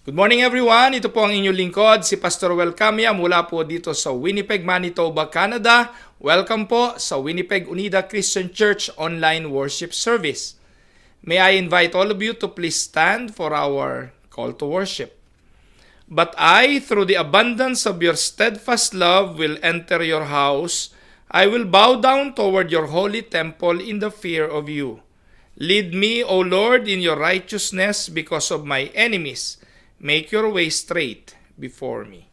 Good morning everyone, ito po ang inyong lingkod, si Pastor Welcamia mula po dito sa Winnipeg, Manitoba, Canada. Welcome po sa Winnipeg Unida Christian Church online worship service. May I invite all of you to please stand for our call to worship. But I, through the abundance of your steadfast love, will enter your house. I will bow down toward your holy temple in the fear of you. Lead me, O Lord, in your righteousness because of my enemies. Make your way straight before me.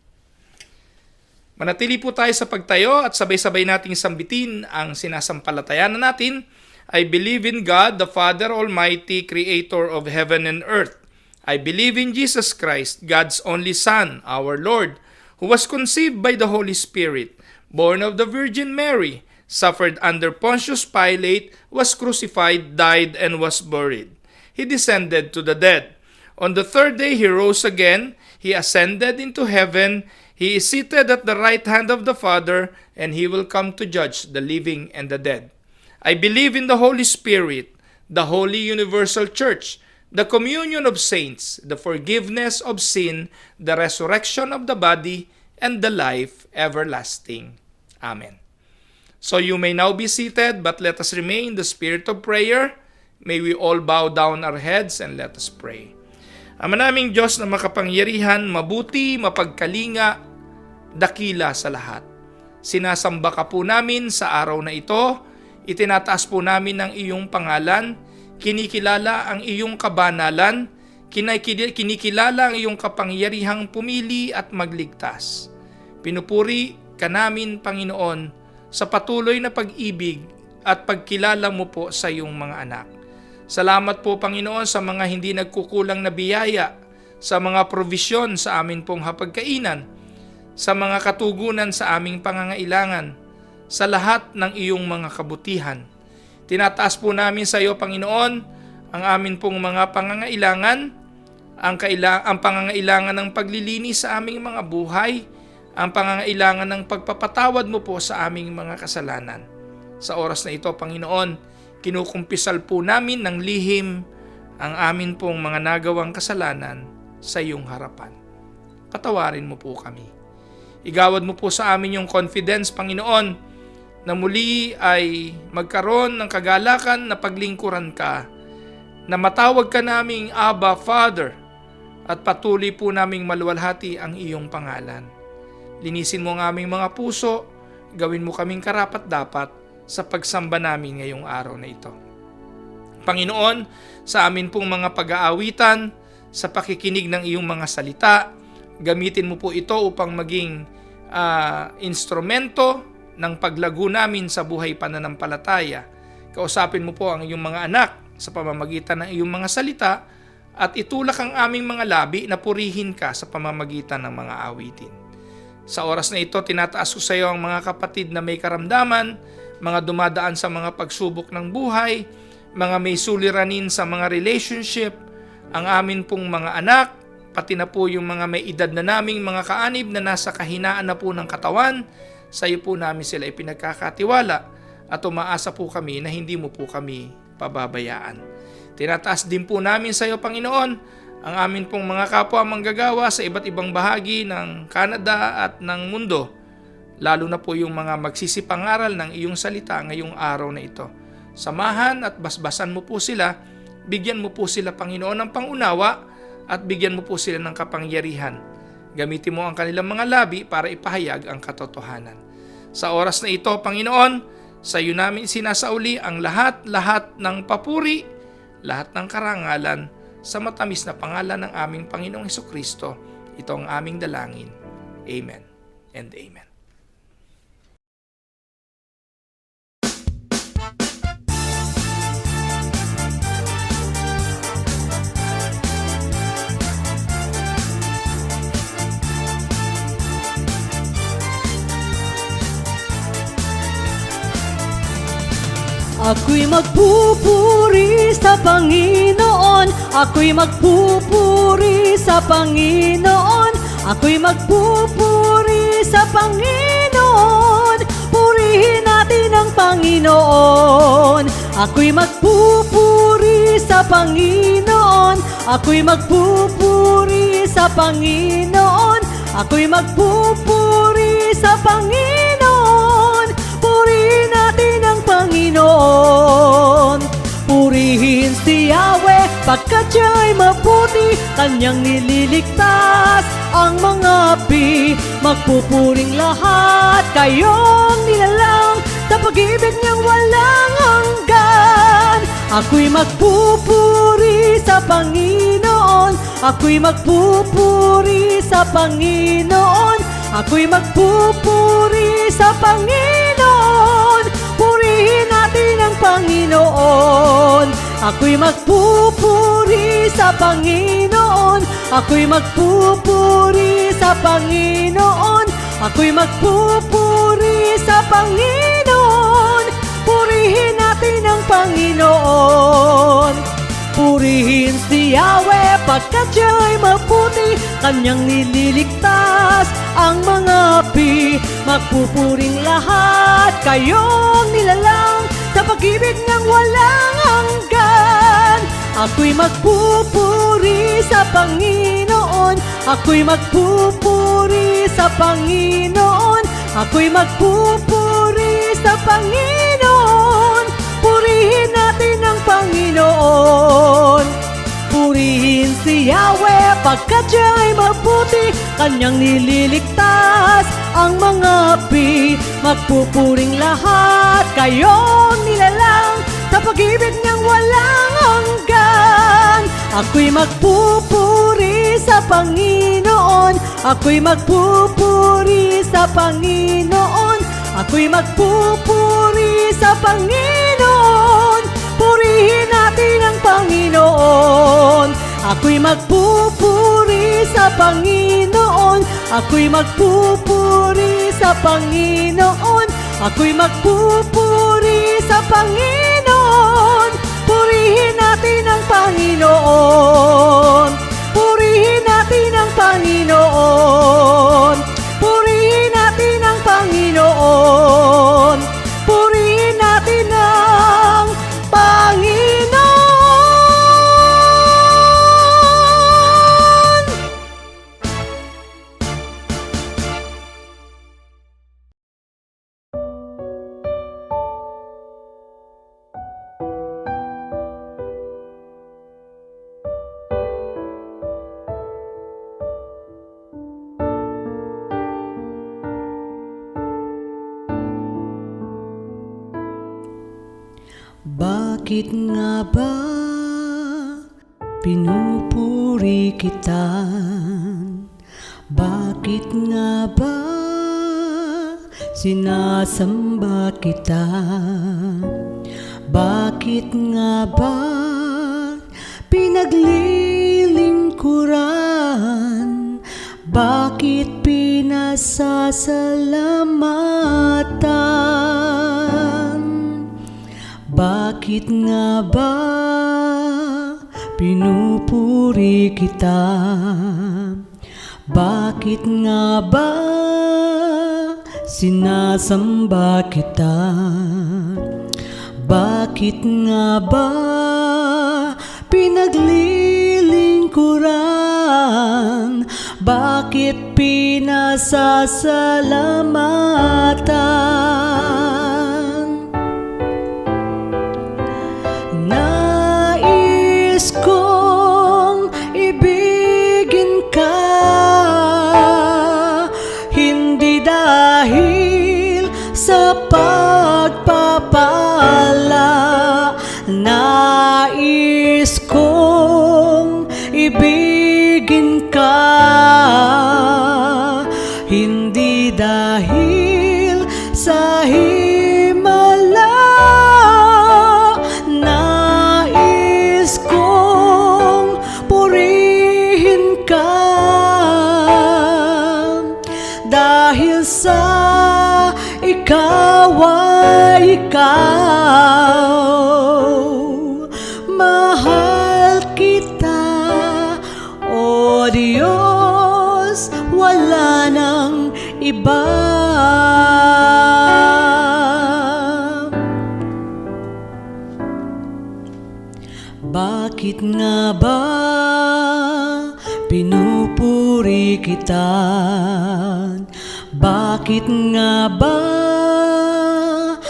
Manatili po tayo sa pagtayo at sabay-sabay nating sambitin ang sinasampalatayanan natin. I believe in God, the Father Almighty, Creator of heaven and earth. I believe in Jesus Christ, God's only Son, our Lord, who was conceived by the Holy Spirit, born of the Virgin Mary, suffered under Pontius Pilate, was crucified, died, and was buried. He descended to the dead. On the third day, he rose again. He ascended into heaven. He is seated at the right hand of the Father, and he will come to judge the living and the dead. I believe in the Holy Spirit, the Holy Universal Church, the communion of saints, the forgiveness of sin, the resurrection of the body, and the life everlasting. Amen. So you may now be seated, but let us remain in the spirit of prayer. May we all bow down our heads and let us pray. Ama naming Diyos na makapangyarihan, mabuti, mapagkalinga, dakila sa lahat. Sinasamba ka po namin sa araw na ito, itinataas po namin ang iyong pangalan, kinikilala ang iyong kabanalan, kinikilala ang iyong kapangyarihang pumili at magligtas. Pinupuri ka namin, Panginoon, sa patuloy na pag-ibig at pagkilala mo po sa iyong mga anak. Salamat po, Panginoon, sa mga hindi nagkukulang na biyaya, sa mga provisyon sa amin pong hapagkainan, sa mga katugunan sa aming pangangailangan, sa lahat ng iyong mga kabutihan. Tinataas po namin sa iyo, Panginoon, ang amin pong mga pangangailangan, ang pangangailangan ng paglilinis sa aming mga buhay, ang pangangailangan ng pagpapatawad mo po sa aming mga kasalanan. Sa oras na ito, Panginoon, kinukumpisal po namin ng lihim ang amin pong mga nagawang kasalanan sa iyong harapan. Patawarin mo po kami. Igawad mo po sa amin yung confidence, Panginoon, na muli ay magkaroon ng kagalakan na paglingkuran ka, na matawag ka naming Abba, Father, at patuloy po naming maluwalhati ang iyong pangalan. Linisin mo ang aming mga puso, gawin mo kaming karapat-dapat sa pagsamba namin ngayong araw na ito. Panginoon, sa amin pong mga pag-aawitan, sa pakikinig ng iyong mga salita, gamitin mo po ito upang maging instrumento ng paglago namin sa buhay pananampalataya. Kausapin mo po ang iyong mga anak sa pamamagitan ng iyong mga salita at itulak ang aming mga labi na purihin ka sa pamamagitan ng mga awitin. Sa oras na ito, tinataas ko sa iyo ang mga kapatid na may karamdaman, mga dumadaan sa mga pagsubok ng buhay, mga may suliranin sa mga relationship, ang amin pong mga anak, pati na po yung mga may edad na naming mga kaanib na nasa kahinaan na po ng katawan, sa iyo po namin sila ipinagkakatiwala at umaasa po kami na hindi mo po kami pababayaan. Tinataas din po namin sa iyo, Panginoon, ang amin pong mga kapwa manggagawa sa iba't ibang bahagi ng Canada at ng mundo, lalo na po yung mga magsisipangaral ng iyong salita ngayong araw na ito. Samahan at basbasan mo po sila, bigyan mo po sila, Panginoon, ng pangunawa at bigyan mo po sila ng kapangyarihan. Gamitin mo ang kanilang mga labi para ipahayag ang katotohanan. Sa oras na ito, Panginoon, sa iyo namin sinasauli ang lahat ng papuri, lahat ng karangalan, sa matamis na pangalan ng aming Panginoong Hesukristo. Ito ang aming dalangin. Amen and amen. Ako'y magpupuri sa Panginoon, ako'y magpupuri sa Panginoon, ako'y magpupuri sa Panginoon. Purihin natin ang Panginoon. Ako'y magpupuri sa Panginoon, ako'y magpupuri sa sa Panginoon. Ako'y magpupuri sa Panginoon. Purihin natin ang Panginoon. Purihin si Yahweh, pagkat siya'y mabuti, Kanyang nililigtas ang mga api. Magpupuring lahat kayong nilalang, sa pag-ibig niyang walang hanggan. Ako'y magpupuri sa Panginoon. Ako'y magpupuri sa Panginoon. Ako'y magpupuri sa Panginoon. Purihin natin ang Panginoon. Ako'y magpupuri sa Panginoon. Ako'y magpupuri sa Panginoon. Ako'y magpupuri sa Panginoon. Purihin natin ang Panginoon. Purihin si Yahweh, pagkat siya'y mabuti, Kanyang nililigtas ang mga api. Magpupuring lahat kayong nilalang, sa pag-ibig niyang walang hanggan. Ako'y magpupuri sa Panginoon. Ako'y magpupuri sa Panginoon. Ako'y magpupuri sa Panginoon. Purihin natin ang Panginoon. Purihin si Yahweh, pagkat siya'y mabuti, Kanyang nililigtas ang mga api. Magpupuring lahat kayong nilalang, sa pag-ibig niyang walang hanggan. Ako'y magpupuri sa Panginoon. Ako'y magpupuri sa Panginoon. Ako'y magpupuri sa Panginoon. Purihin natin ang Panginoon. Ako'y magpupuri sa Panginoon. Ako'y magpupuri sa Panginoon. Ako'y magpupuri sa Panginoon. Purihin natin ang Panginoon. Purihin natin ang Panginoon. Purihin natin ang Panginoon. Purihin natin ang Panginoon. Bakit nga ba pinupuri kita? Bakit nga ba sinasamba kita? Bakit nga ba pinaglilingkuran? Bakit pinasasalamatan? Bakit nga ba pinupuri kita? Bakit nga ba sinasamba kita? Bakit nga ba pinaglilingkuran? Bakit pinasasalamatan? Nais kong ibigin ka, hindi dahil sa pagpapala. Nais kong ibigin ka, hindi dahil sa himala. Nais kong purihin ka, dahil sa ikaw ay ikaw. Mahal kita, O Diyos, wala nang iba. Bakit nga ba pinupuri pinupuri kita. Bakit nga ba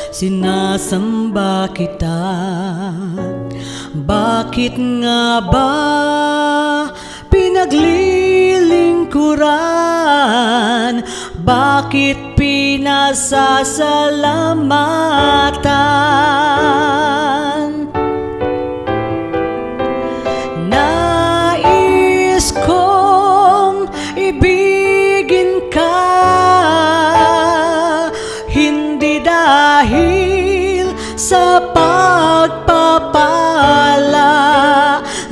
sinasamba kita? Bakit nga ba pinaglilingkuran? Bakit pinasasalamatan? Nais kong ibigin ka, hindi dahil sa pagpapala.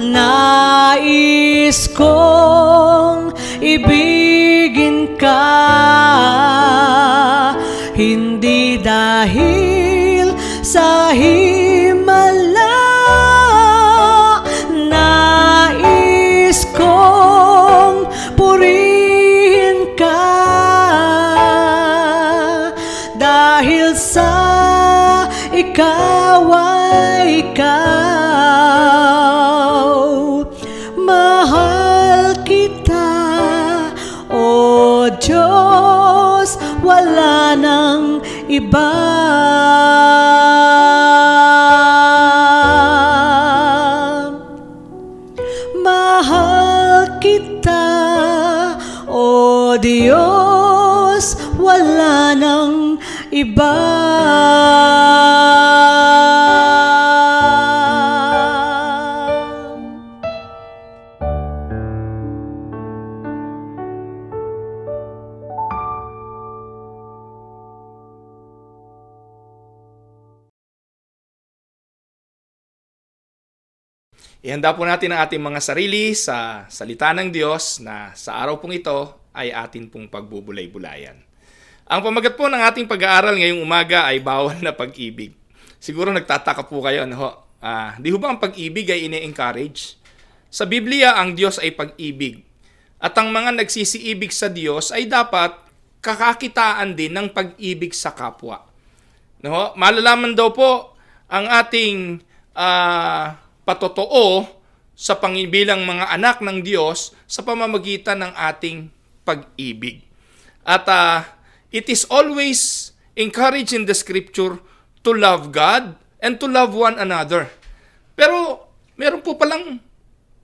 Nais kong ibigin ka, hindi dahil sa himala. Nais kong purihin ka, dahil sa ikaw ay ikaw. Mahal kita, O Diyos, wala nang iba. Mahal kita, O Diyos, wala nang iba. Ihanda po natin ang ating mga sarili sa salita ng Diyos na sa araw pong ito ay atin pong pagbubulay-bulayan. Ang pamagat po ng ating pag-aaral ngayong umaga ay bawal na pag-ibig. Siguro nagtataka po kayo, di ho ba ang pag-ibig ay ine-encourage? Sa Biblia, ang Diyos ay pag-ibig. At ang mga nagsisiibig sa Diyos ay dapat kakakitaan din ng pag-ibig sa kapwa. Malalaman daw po ang ating patotoo sa bilang mga anak ng Diyos sa pamamagitan ng ating pag-ibig. At it is always encouraged in the scripture to love God and to love one another. Pero meron po palang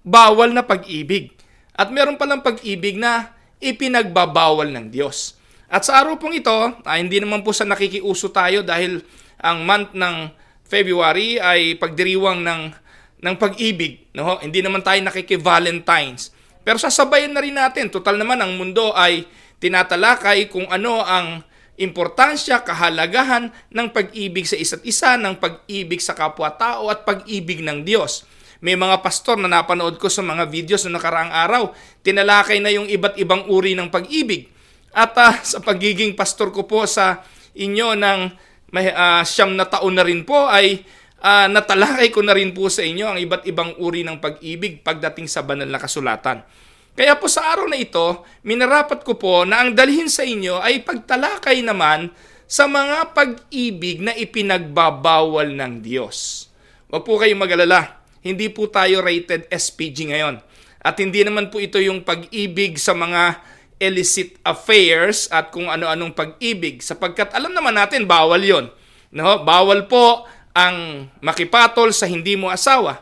bawal na pag-ibig. At meron palang pag-ibig na ipinagbabawal ng Diyos. At sa araw pong ito, hindi naman po sa nakikiuso tayo dahil ang month ng February ay pagdiriwang ng pag-ibig. Hindi naman tayo nakiki-Valentines. Pero sasabayan na rin natin. Total naman ang mundo ay tinatalakay kung ano ang importansya, kahalagahan ng pag-ibig sa isa't isa, ng pag-ibig sa kapwa-tao at pag-ibig ng Diyos. May mga pastor na napanood ko sa mga videos na nakaraang araw, tinalakay na yung iba't ibang uri ng pag-ibig. At sa pagiging pastor ko po sa inyo ng 9 na taon na rin po ay natalakay ko na rin po sa inyo ang iba't ibang uri ng pag-ibig pagdating sa banal na kasulatan. Kaya po sa araw na ito, minarapat ko po na ang dalhin sa inyo ay pagtalakay naman sa mga pag-ibig na ipinagbabawal ng Diyos. Huwag po kayong mag-alala, hindi po tayo rated SPG ngayon. At hindi naman po ito yung pag-ibig sa mga illicit affairs at kung ano-anong pag-ibig, sapagkat alam naman natin bawal yon. Bawal po ang makipatol sa hindi mo asawa.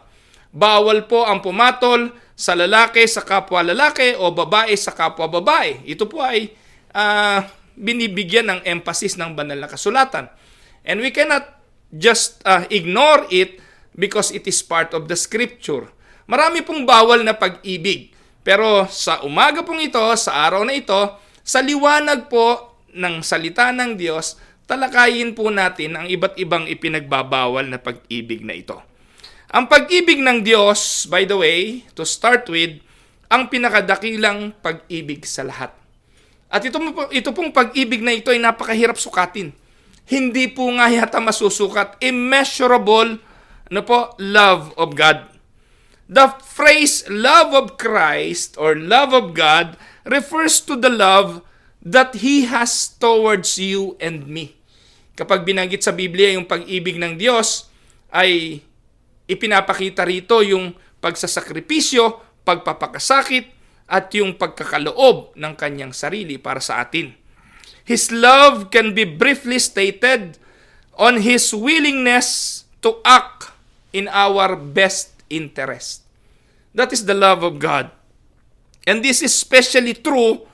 Bawal po ang pumatol sa lalaki sa kapwa lalaki o babae sa kapwa babae. Ito po ay binibigyan ng emphasis ng banal na kasulatan. And we cannot just ignore it because it is part of the scripture. Marami pong bawal na pag-ibig. Pero sa umaga pong ito, sa araw na ito, sa liwanag po ng salita ng Diyos, talakayin po natin ang iba't ibang ipinagbabawal na pag-ibig na ito. Ang pag-ibig ng Diyos, by the way, to start with, ang pinakadakilang pag-ibig sa lahat. At ito pong pag-ibig na ito ay napakahirap sukatin. Hindi po nga yata masusukat. Immeasurable love of God. The phrase love of Christ or love of God refers to the love that He has towards you and me. Kapag binanggit sa Biblia yung pag-ibig ng Diyos, ay ipinapakita rito yung pagsasakripisyo, pagpapakasakit, at yung pagkakaloob ng kanyang sarili para sa atin. His love can be briefly stated on His willingness to act in our best interest. That is the love of God. And this is especially true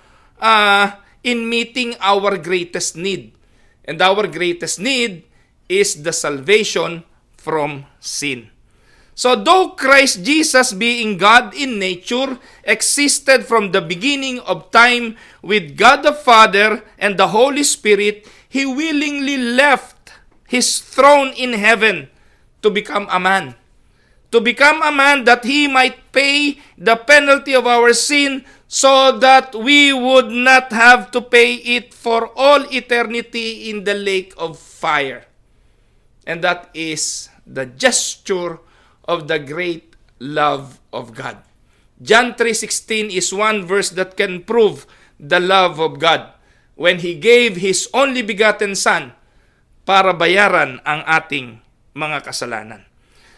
in meeting our greatest need. And our greatest need is the salvation from sin. So though Christ Jesus, being God in nature, existed from the beginning of time with God the Father and the Holy Spirit, He willingly left His throne in heaven to become a man. To become a man that He might pay the penalty of our sin so that we would not have to pay it for all eternity in the lake of fire. And that is the gesture of the great love of God. John 3:16 is one verse that can prove the love of God when He gave His only begotten Son para bayaran ang ating mga kasalanan.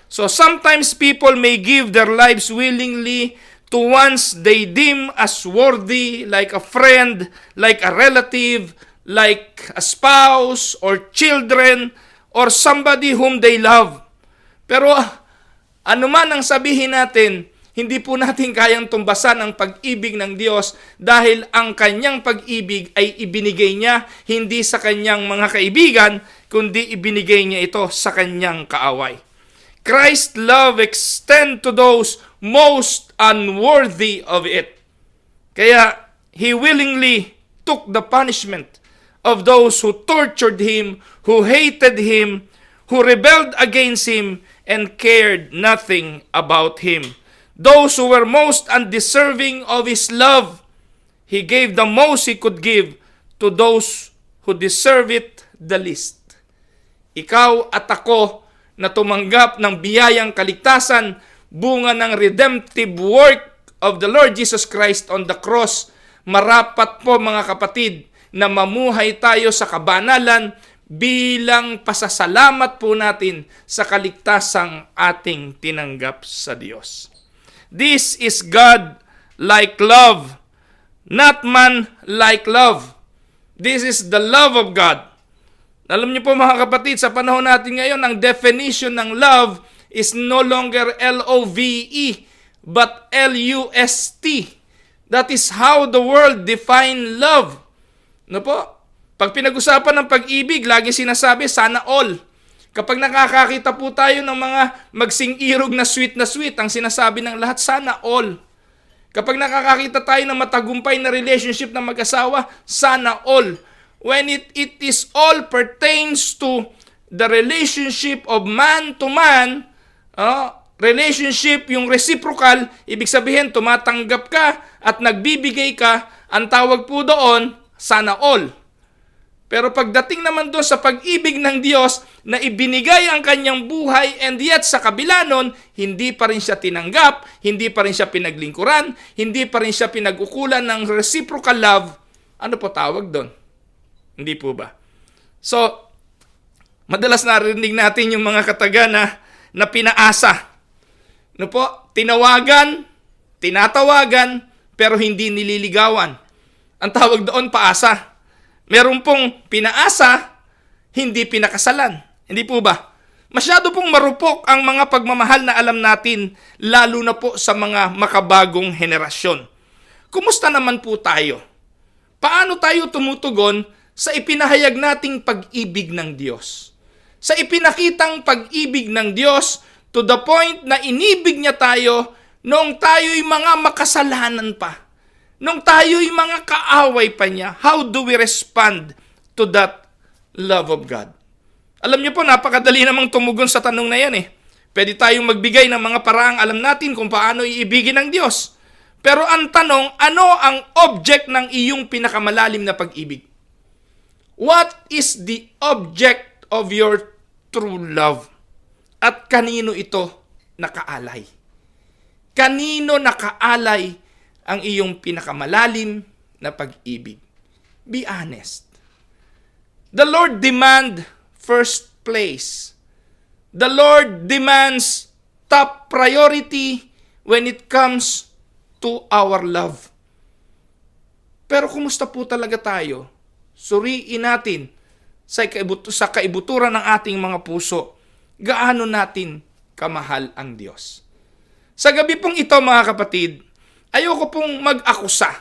So sometimes people may give their lives willingly to ones they deem as worthy, like a friend, like a relative, like a spouse or children, or somebody whom they love. Pero ano man ang sabihin natin, hindi po natin kayang tumbasan ang pag-ibig ng Diyos dahil ang kanyang pag-ibig ay ibinigay niya hindi sa kanyang mga kaibigan, kundi ibinigay niya ito sa kanyang kaaway. Christ's love extends to those most unworthy of it. Kaya He willingly took the punishment of those who tortured Him, who hated Him, who rebelled against Him, and cared nothing about Him. Those who were most undeserving of His love, He gave the most He could give to those who deserve it the least. Ikaw at ako na tumanggap ng biyayang kaligtasan, bunga ng redemptive work of the Lord Jesus Christ on the cross, marapat po mga kapatid na mamuhay tayo sa kabanalan bilang pasasalamat po natin sa kaligtasang ating tinanggap sa Diyos. This is God-like love, not man-like love. This is the love of God. Alam niyo po mga kapatid, sa panahon natin ngayon, ang definition ng love is no longer L-O-V-E, but L-U-S-T. That is how the world define love. Ano po? Pag pinag-usapan ng pag-ibig, lagi sinasabi, sana all. Kapag nakakakita po tayo ng mga magsing-irog na sweet, ang sinasabi ng lahat, sana all. Kapag nakakakita tayo ng matagumpay na relationship ng mag-asawa, sana all. When it is all pertains to the relationship of man to man, relationship, yung reciprocal, ibig sabihin, tumatanggap ka at nagbibigay ka, ang tawag po doon, sana all. Pero pagdating naman doon sa pag-ibig ng Diyos na ibinigay ang kanyang buhay and yet sa kabila nun, hindi pa rin siya tinanggap, hindi pa rin siya pinaglingkuran, hindi pa rin siya pinag-ukulan ng reciprocal love, ano po tawag doon? Hindi po ba? So, madalas narinig natin yung mga katagana na pinaasa. Ano po? Tinawagan, tinatawagan, pero hindi nililigawan. Ang tawag doon, paasa. Meron pong pinaasa, hindi pinakasalan. Hindi po ba? Masyado pong marupok ang mga pagmamahal na alam natin, lalo na po sa mga makabagong henerasyon. Kumusta naman po tayo? Paano tayo tumutugon sa ipinahayag nating pag-ibig ng Diyos? Sa ipinakitang pag-ibig ng Diyos to the point na inibig niya tayo noong tayo'y mga makasalanan pa. Nung tayo'y mga kaaway pa niya, how do we respond to that love of God? Alam niyo po, napakadali namang tumugon sa tanong na yan eh. Pwede tayong magbigay ng mga paraang alam natin kung paano iibigin ng Diyos. Pero ang tanong, ano ang object ng iyong pinakamalalim na pag-ibig? What is the object of your true love? At kanino ito nakaalay? Kanino nakaalay ang iyong pinakamalalim na pag-ibig? Be honest. The Lord demands first place. The Lord demands top priority when it comes to our love. Pero kumusta po talaga tayo? Suriin natin sa kaibuturan ng ating mga puso. Gaano natin kamahal ang Diyos? Sa gabi pong ito mga kapatid, ayoko pong mag-akusa.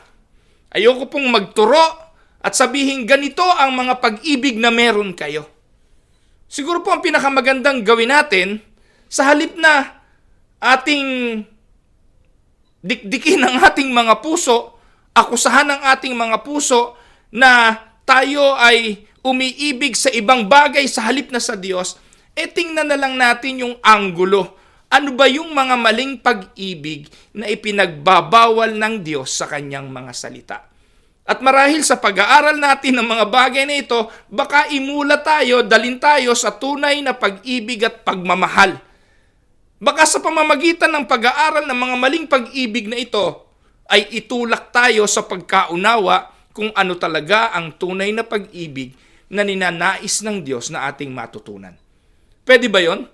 Ayoko pong magturo at sabihin ganito ang mga pag-ibig na meron kayo. Siguro po ang pinakamagandang gawin natin, sa halip na ating dikdikin ang ating mga puso, akusahan ang ating mga puso na tayo ay umiibig sa ibang bagay sa halip na sa Diyos, tingnan na lang natin yung anggulo. Ano ba yung mga maling pag-ibig na ipinagbabawal ng Diyos sa kanyang mga salita? At marahil sa pag-aaral natin ng mga bagay na ito, baka imula tayo, dalin tayo sa tunay na pag-ibig at pagmamahal. Baka sa pamamagitan ng pag-aaral ng mga maling pag-ibig na ito, ay itulak tayo sa pagkaunawa kung ano talaga ang tunay na pag-ibig na ninanais ng Diyos na ating matutunan. Pwede ba yon?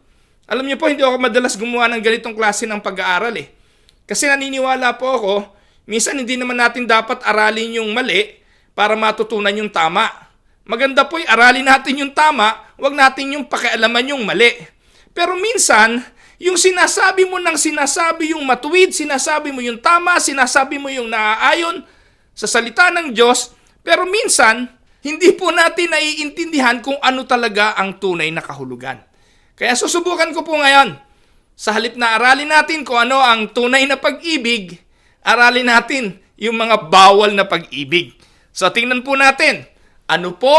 Alam niyo po, hindi ako madalas gumawa ng ganitong klase ng pag-aaral Kasi naniniwala po ako, minsan hindi naman natin dapat aralin yung mali para matutunan yung tama. Maganda po aralin natin yung tama, wag natin yung pakialaman yung mali. Pero minsan, yung sinasabi mo ng sinasabi yung matuwid, sinasabi mo yung tama, sinasabi mo yung naaayon sa salita ng Diyos, pero minsan, hindi po natin naiintindihan kung ano talaga ang tunay na kahulugan. Kaya susubukan ko po ngayon, sa halip na aralin natin kung ano ang tunay na pag-ibig, aralin natin yung mga bawal na pag-ibig. So tingnan po natin, ano po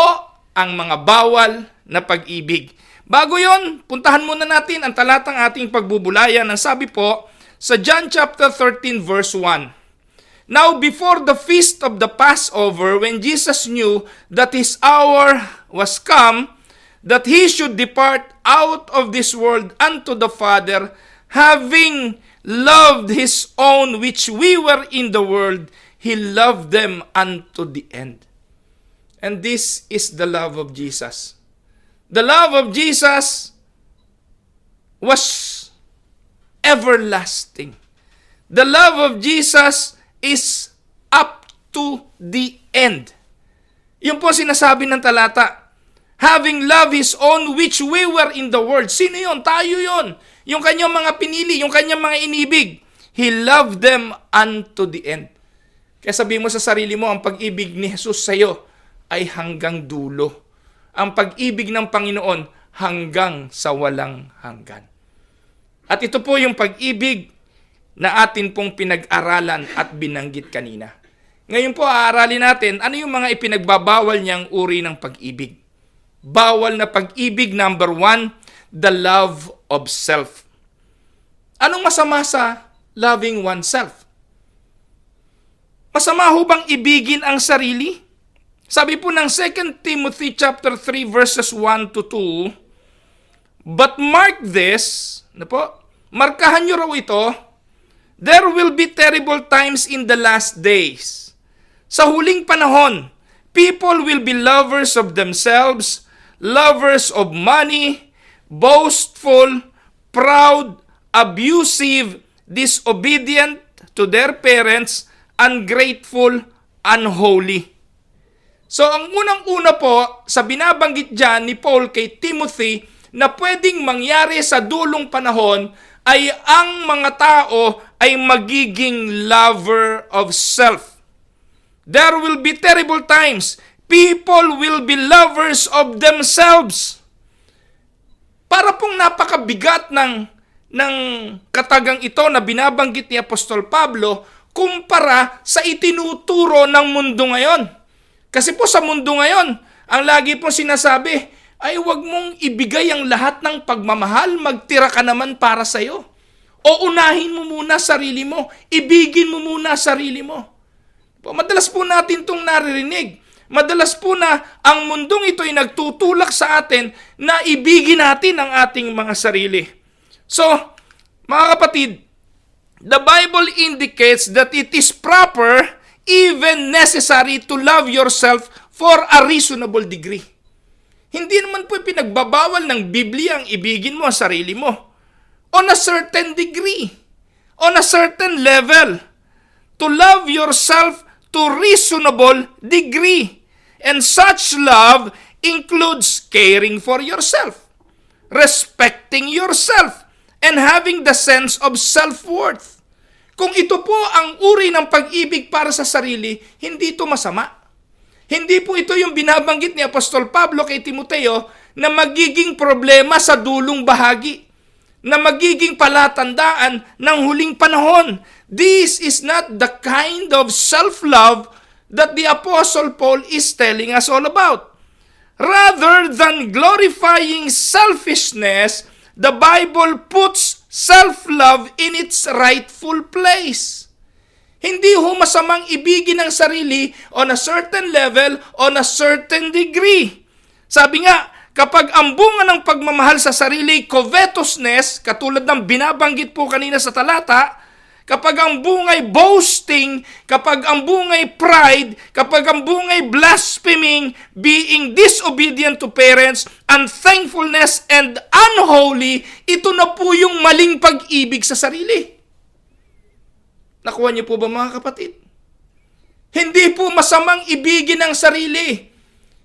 ang mga bawal na pag-ibig. Bago yon, puntahan muna natin ang talatang ating pagbubulayan. Ang sabi po sa John chapter 13 verse 1. Now before the feast of the Passover, when Jesus knew that his hour was come, that he should depart out of this world unto the Father, having loved his own which we were in the world, he loved them unto the end. And this is the love of Jesus. The love of Jesus was everlasting. The love of Jesus is up to the end. Yun po sinasabi ng talata. Having loved his own which we were in the world. Sino yun? Tayo yun. Yung kanyang mga pinili, yung kanyang mga inibig. He loved them unto the end. Kaya sabihin mo sa sarili mo, ang pag-ibig ni Jesus sa iyo ay hanggang dulo. Ang pag-ibig ng Panginoon hanggang sa walang hanggan. At ito po yung pag-ibig na atin pong pinag-aralan at binanggit kanina. Ngayon po aaralin natin ano yung mga ipinagbabawal niyang uri ng pag-ibig. Bawal na pag-ibig, number 1, the love of self. Anong masama sa loving oneself? Masama ho bang ibigin ang sarili? Sabi po ng 2 Timothy chapter 3 verses 1 to 2, but mark this, markahan nyo raw ito, there will be terrible times in the last days. Sa huling panahon, people will be lovers of themselves, lovers of money, boastful, proud, abusive, disobedient to their parents, ungrateful, unholy. So ang unang-una po sa binabanggit dyan ni Paul kay Timothy na pwedeng mangyari sa dulong panahon ay ang mga tao ay magiging lover of self. There will be terrible times. People will be lovers of themselves. Para pong napakabigat ng katagang ito na binabanggit ni Apostol Pablo kumpara sa itinuturo ng mundo ngayon. Kasi po sa mundo ngayon, ang lagi pong sinasabi ay huwag mong ibigay ang lahat ng pagmamahal, magtira ka naman para sa'yo. O unahin mo muna sarili mo, ibigin mo muna sarili mo. Madalas po natin itong naririnig. Madalas po na ang mundong ito ay nagtutulak sa atin na ibigin natin ang ating mga sarili. So, mga kapatid, the Bible indicates that it is proper, even necessary to love yourself for a reasonable degree. Hindi naman po pinagbabawal ng Biblia ang ibigin mo ang sarili mo. On a certain degree. On a certain level. to love yourself to reasonable degree. And such love includes caring for yourself, respecting yourself, and having the sense of self-worth. Kung ito po ang uri ng pag-ibig para sa sarili, hindi ito masama. Hindi po ito yung binabanggit ni Apostol Pablo kay Timoteo na magiging problema sa dulong bahagi, na magiging palatandaan ng huling panahon. This is not the kind of self-love that the Apostle Paul is telling us all about. Rather than glorifying selfishness, the Bible puts self-love in its rightful place. Hindi ho masamang ibigin ang sarili on a certain level, on a certain degree. Sabi nga, kapag ang bunga ng pagmamahal sa sarili, covetousness, katulad ng binabanggit po kanina sa talata, kapag ang bungay boasting, kapag ang bungay pride, kapag ang bungay blaspheming, being disobedient to parents, unthankfulness, and unholy, ito na po yung maling pag-ibig sa sarili. Nakuha niyo po ba mga kapatid? Hindi po masamang ibigin ang sarili.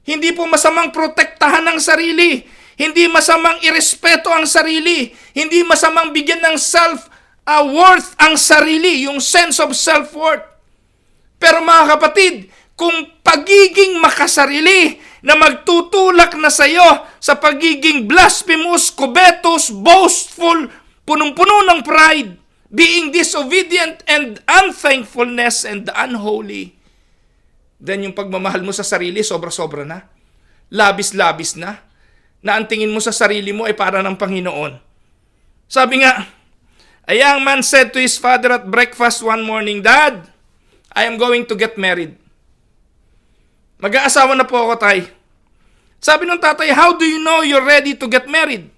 Hindi po masamang protektahan ang sarili. Hindi masamang irespeto ang sarili. Hindi masamang bigyan ng worth ang sarili, yung sense of self-worth. Pero mga kapatid, kung pagiging makasarili na magtutulak na sa iyo sa pagiging blasphemous, covetous, boastful, punong-puno ng pride, being disobedient and unthankfulness and unholy, then yung pagmamahal mo sa sarili, sobra-sobra na. Labis-labis na. Na ang tingin mo sa sarili mo ay para ng Panginoon. Sabi nga, a young man said to his father at breakfast one morning, "Dad, I am going to get married." Mag-aasawa na po ako, tay. Sabi ng tatay, "How do you know you're ready to get married?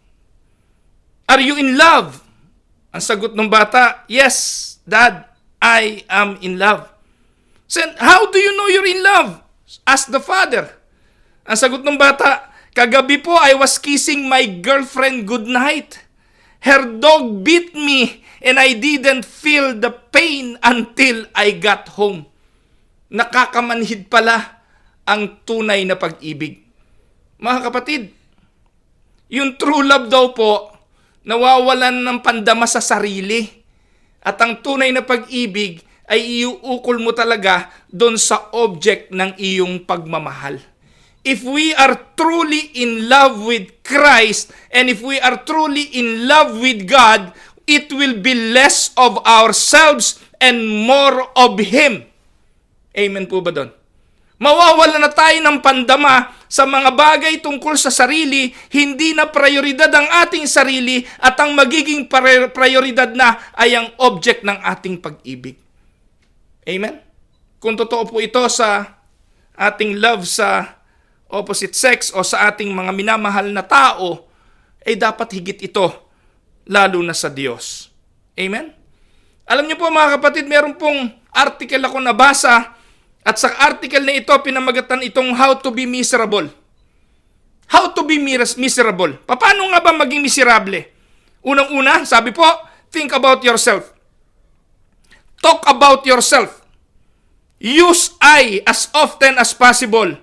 Are you in love?" Ang sagot ng bata, "Yes, Dad, I am in love." Said, "How do you know you're in love?" asked the father. Ang sagot ng bata, "Kagabi po I was kissing my girlfriend goodnight. Her dog bit me and I didn't feel the pain until I got home." Nakakamanhid pala ang tunay na pag-ibig. Mga kapatid, yung true love daw po, nawawalan ng pandama sa sarili. At ang tunay na pag-ibig ay iuukol mo talaga doon sa object ng iyong pagmamahal. If we are truly in love with Christ and if we are truly in love with God, it will be less of ourselves and more of Him. Amen po ba doon? Mawawala na tayo ng pandama sa mga bagay tungkol sa sarili, hindi na prioridad ang ating sarili at ang magiging prioridad na ay ang object ng ating pag-ibig. Amen? Kung totoo po ito sa ating love sa opposite sex o sa ating mga minamahal na tao, ay dapat higit ito, lalo na sa Diyos. Amen? Alam niyo po mga kapatid, meron pong article ako nabasa at sa article na ito, pinamagatan itong How to be Miserable. How to be miserable. Paano nga ba maging miserable? Unang-una, sabi po, think about yourself. Talk about yourself. Use I as often as possible.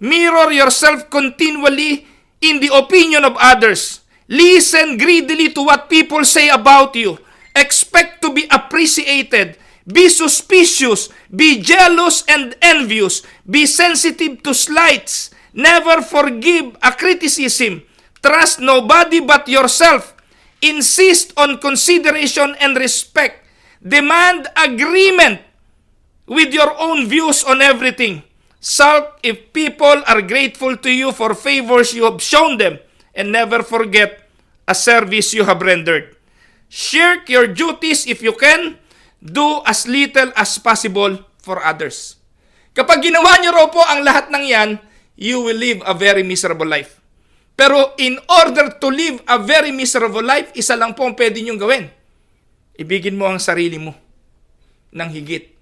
Mirror yourself continually in the opinion of others. Listen greedily to what people say about you. Expect to be appreciated. Be suspicious, be jealous and envious, be sensitive to slights, never forgive a criticism, trust nobody but yourself, insist on consideration and respect, demand agreement with your own views on everything, sulk if people are grateful to you for favors you have shown them, and never forget a service you have rendered. Shirk your duties if you can. Do as little as possible for others. Kapag ginawa niyo raw po ang lahat ng yan, you will live a very miserable life. Pero in order to live a very miserable life, isa lang po ang pwede niyong gawin. Ibigin mo ang sarili mo ng higit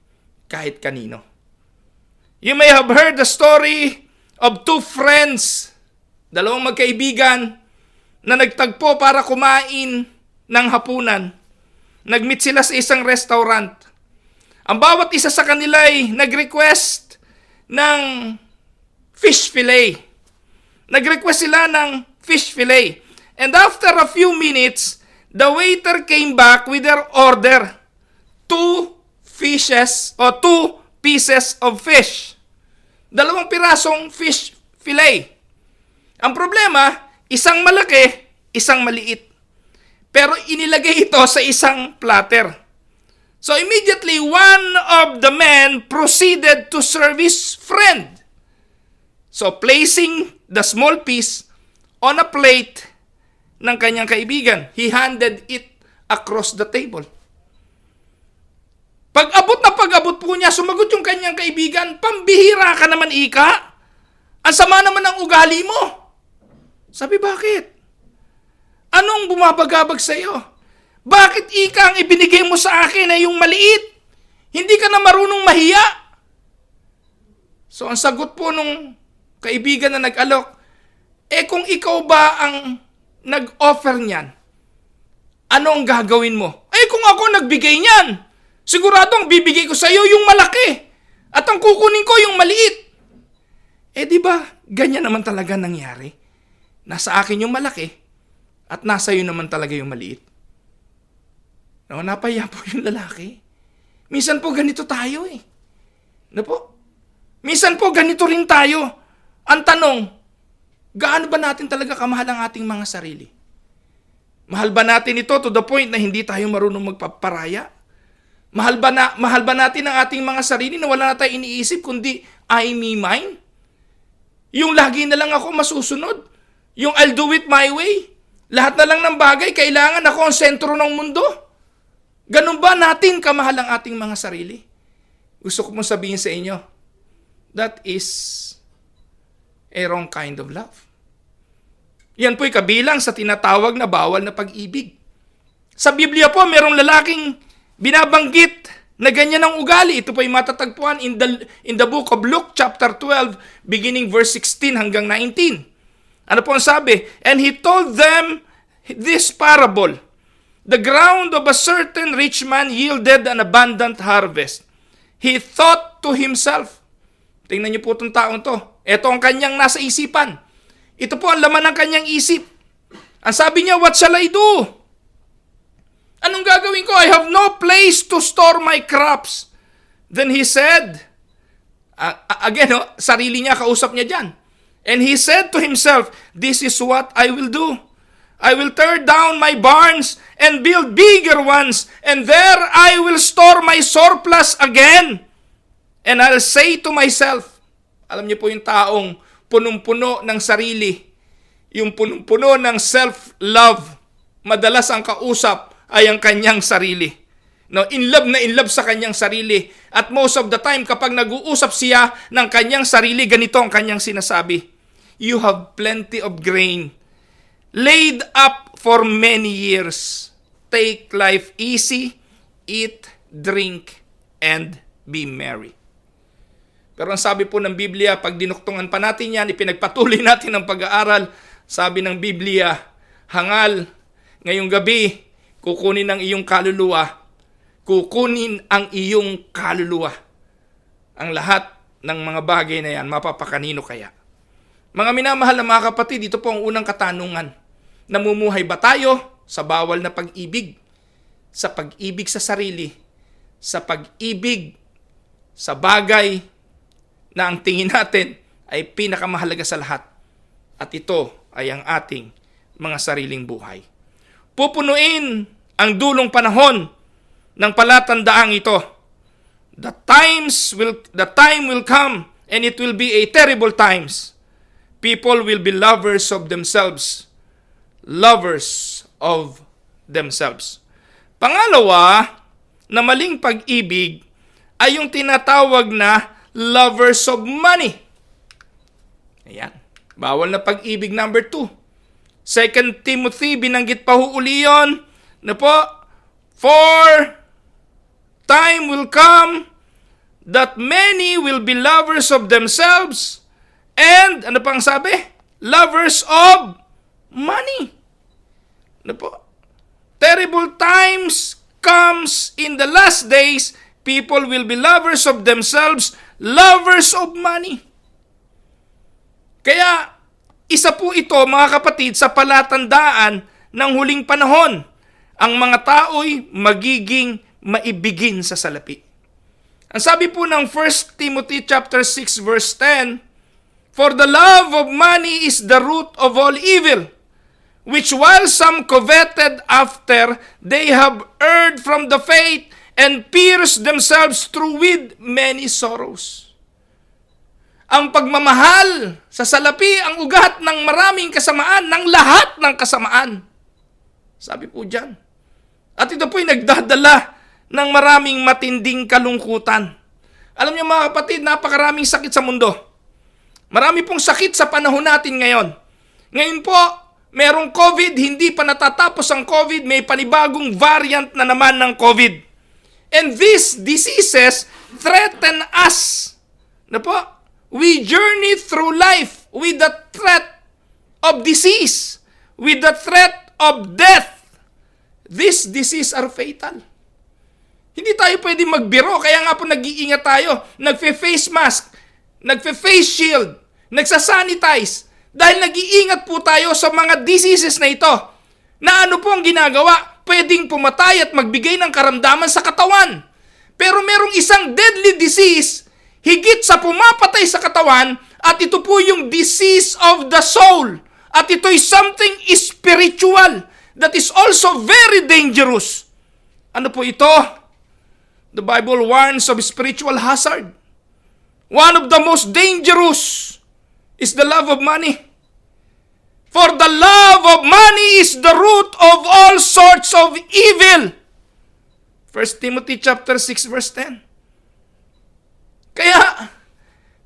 kahit kanino. You may have heard the story of two friends, dalawang magkaibigan, na nagtagpo para kumain ng hapunan. Nag-meet sila sa isang restaurant. Ang bawat isa sa kanila ay nag-request ng fish fillet. Nag-request sila ng fish fillet. And after a few minutes, the waiter came back with their order. 2 pieces of fish. 2 pirasong fish fillet. Ang problema, isang malaki, isang maliit. Pero inilagay ito sa isang platter. So immediately, one of the men proceeded to serve his friend. So placing the small piece on a plate ng kanyang kaibigan, he handed it across the table. Pag-abot po niya, sumagot yung kanyang kaibigan, "Pambihira ka naman, Ika. Ang sama naman ng ugali mo." Sabi, "Bakit? Anong bumabagabag sa iyo? Bakit, Ika, ang ibinigay mo sa akin ay yung maliit? Hindi ka na marunong mahiya?" So ang sagot po nung kaibigan na nag-alok, kung ikaw ba ang nag-offer niyan, ano ang gagawin mo? Kung ako nagbigay niyan, siguradong bibigay ko sa iyo yung malaki at ang kukunin ko yung maliit. Di ba, ganyan naman talaga nangyari. Nasa akin yung malaki at nasa iyo naman talaga yung maliit. No, napaya po yung lalaki. Minsan po ganito tayo No po? Minsan po ganito rin tayo. Ang tanong, gaano ba natin talaga kamahal ang ating mga sarili? Mahal ba natin ito to the point na hindi tayo marunong magpaparaya? Mahal ba natin ang ating mga sarili na wala na tayong iniisip kundi I, me, mine? Yung lagi na lang ako masusunod? Yung I'll do it my way? Lahat na lang ng bagay, kailangan ako ang sentro ng mundo? Ganun ba natin kamahal ang ating mga sarili? Gusto ko mong sabihin sa inyo, that is a wrong kind of love. Yan po'y kabilang sa tinatawag na bawal na pag-ibig. Sa Biblia po, merong lalaking binabanggit na ganyan ang ugali. Ito po'y matatagpuan in the book of Luke chapter 12, beginning verse 16 hanggang 19. Ano po ang sabi? "And he told them this parable. The ground of a certain rich man yielded an abundant harvest. He thought to himself," tingnan niyo po itong taong to. Ito ang kanyang nasa isipan. Ito po ang laman ng kanyang isip. Ang sabi niya, "What shall I do? Anong gagawin ko? I have no place to store my crops." Then he said, again, sarili niya, kausap niya dyan. "And he said to himself, this is what I will do. I will tear down my barns and build bigger ones, and there I will store my surplus again. And I'll say to myself," alam niyo po yung taong punong-puno ng sarili, yung punong-puno ng self-love, madalas ang kausap ay ang kanyang sarili. No, in love sa kanyang sarili. At most of the time, kapag nag-uusap siya ng kanyang sarili, ganito ang kanyang sinasabi, "You have plenty of grain, laid up for many years. Take life easy, eat, drink, and be merry." Pero ang sabi po ng Biblia, pag dinuktungan pa natin yan, ipinagpatuloy natin ang pag-aaral, sabi ng Biblia, "Hangal, ngayong gabi, kukunin ang iyong kaluluwa. Kukunin ang iyong kaluluwa." Ang lahat ng mga bagay na yan, mapapakanino kaya? Mga minamahal na mga kapatid, ito po ang unang katanungan. Namumuhay ba tayo sa bawal na pag-ibig? Sa pag-ibig sa sarili? Sa pag-ibig sa bagay na ang tingin natin ay pinakamahalaga sa lahat? At ito ay ang ating mga sariling buhay. Pupunuin ang dulong panahon ng palatandaang ito. The time will come, and it will be a terrible times. People will be lovers of themselves. Lovers of themselves. Pangalawa, na maling pag-ibig ay yung tinatawag na lovers of money. Ayan. Bawal na pag-ibig number 2. 2 Timothy, binanggit pa uli yun, na po, "For time will come that many will be lovers of themselves and," ano pang sabi? "Lovers of money." Ano po? "Terrible times comes in the last days. people will be lovers of themselves, lovers of money. Kaya, isa po ito, mga kapatid, sa palatandaan ng huling panahon. Ang mga tao'y magiging maibigin sa salapi. Ang sabi po ng 1 Timothy chapter 6 verse 10, "For the love of money is the root of all evil, which while some coveted after, they have erred from the faith and pierced themselves through with many sorrows." Ang pagmamahal sa salapi ang ugat ng maraming kasamaan, ng lahat ng kasamaan. Sabi po dyan. At ito po'y nagdadala ng maraming matinding kalungkutan. Alam niyo mga kapatid, napakaraming sakit sa mundo. Marami pong sakit sa panahon natin ngayon. Ngayon po, merong COVID, hindi pa natatapos ang COVID, may panibagong variant na naman ng COVID. And these diseases threaten us. Na po? We journey through life with the threat of disease, with the threat of death. These diseases are fatal. Hindi tayo pwede magbiro, kaya nga po nag-iingat tayo. Nagfe-face mask, nagfe-face shield, nagsasanitize. Dahil nag-iingat po tayo sa mga diseases na ito. Na ano po ang ginagawa? Pwedeng pumatay at magbigay ng karamdaman sa katawan. Pero merong isang deadly disease higit sa pumapatay sa katawan, at ito po yung disease of the soul. At ito'y something spiritual that is also very dangerous. Ano po ito? The Bible warns of spiritual hazard. One of the most dangerous is the love of money. For the love of money is the root of all sorts of evil. 1 Timothy chapter 6 verse 10. Kaya,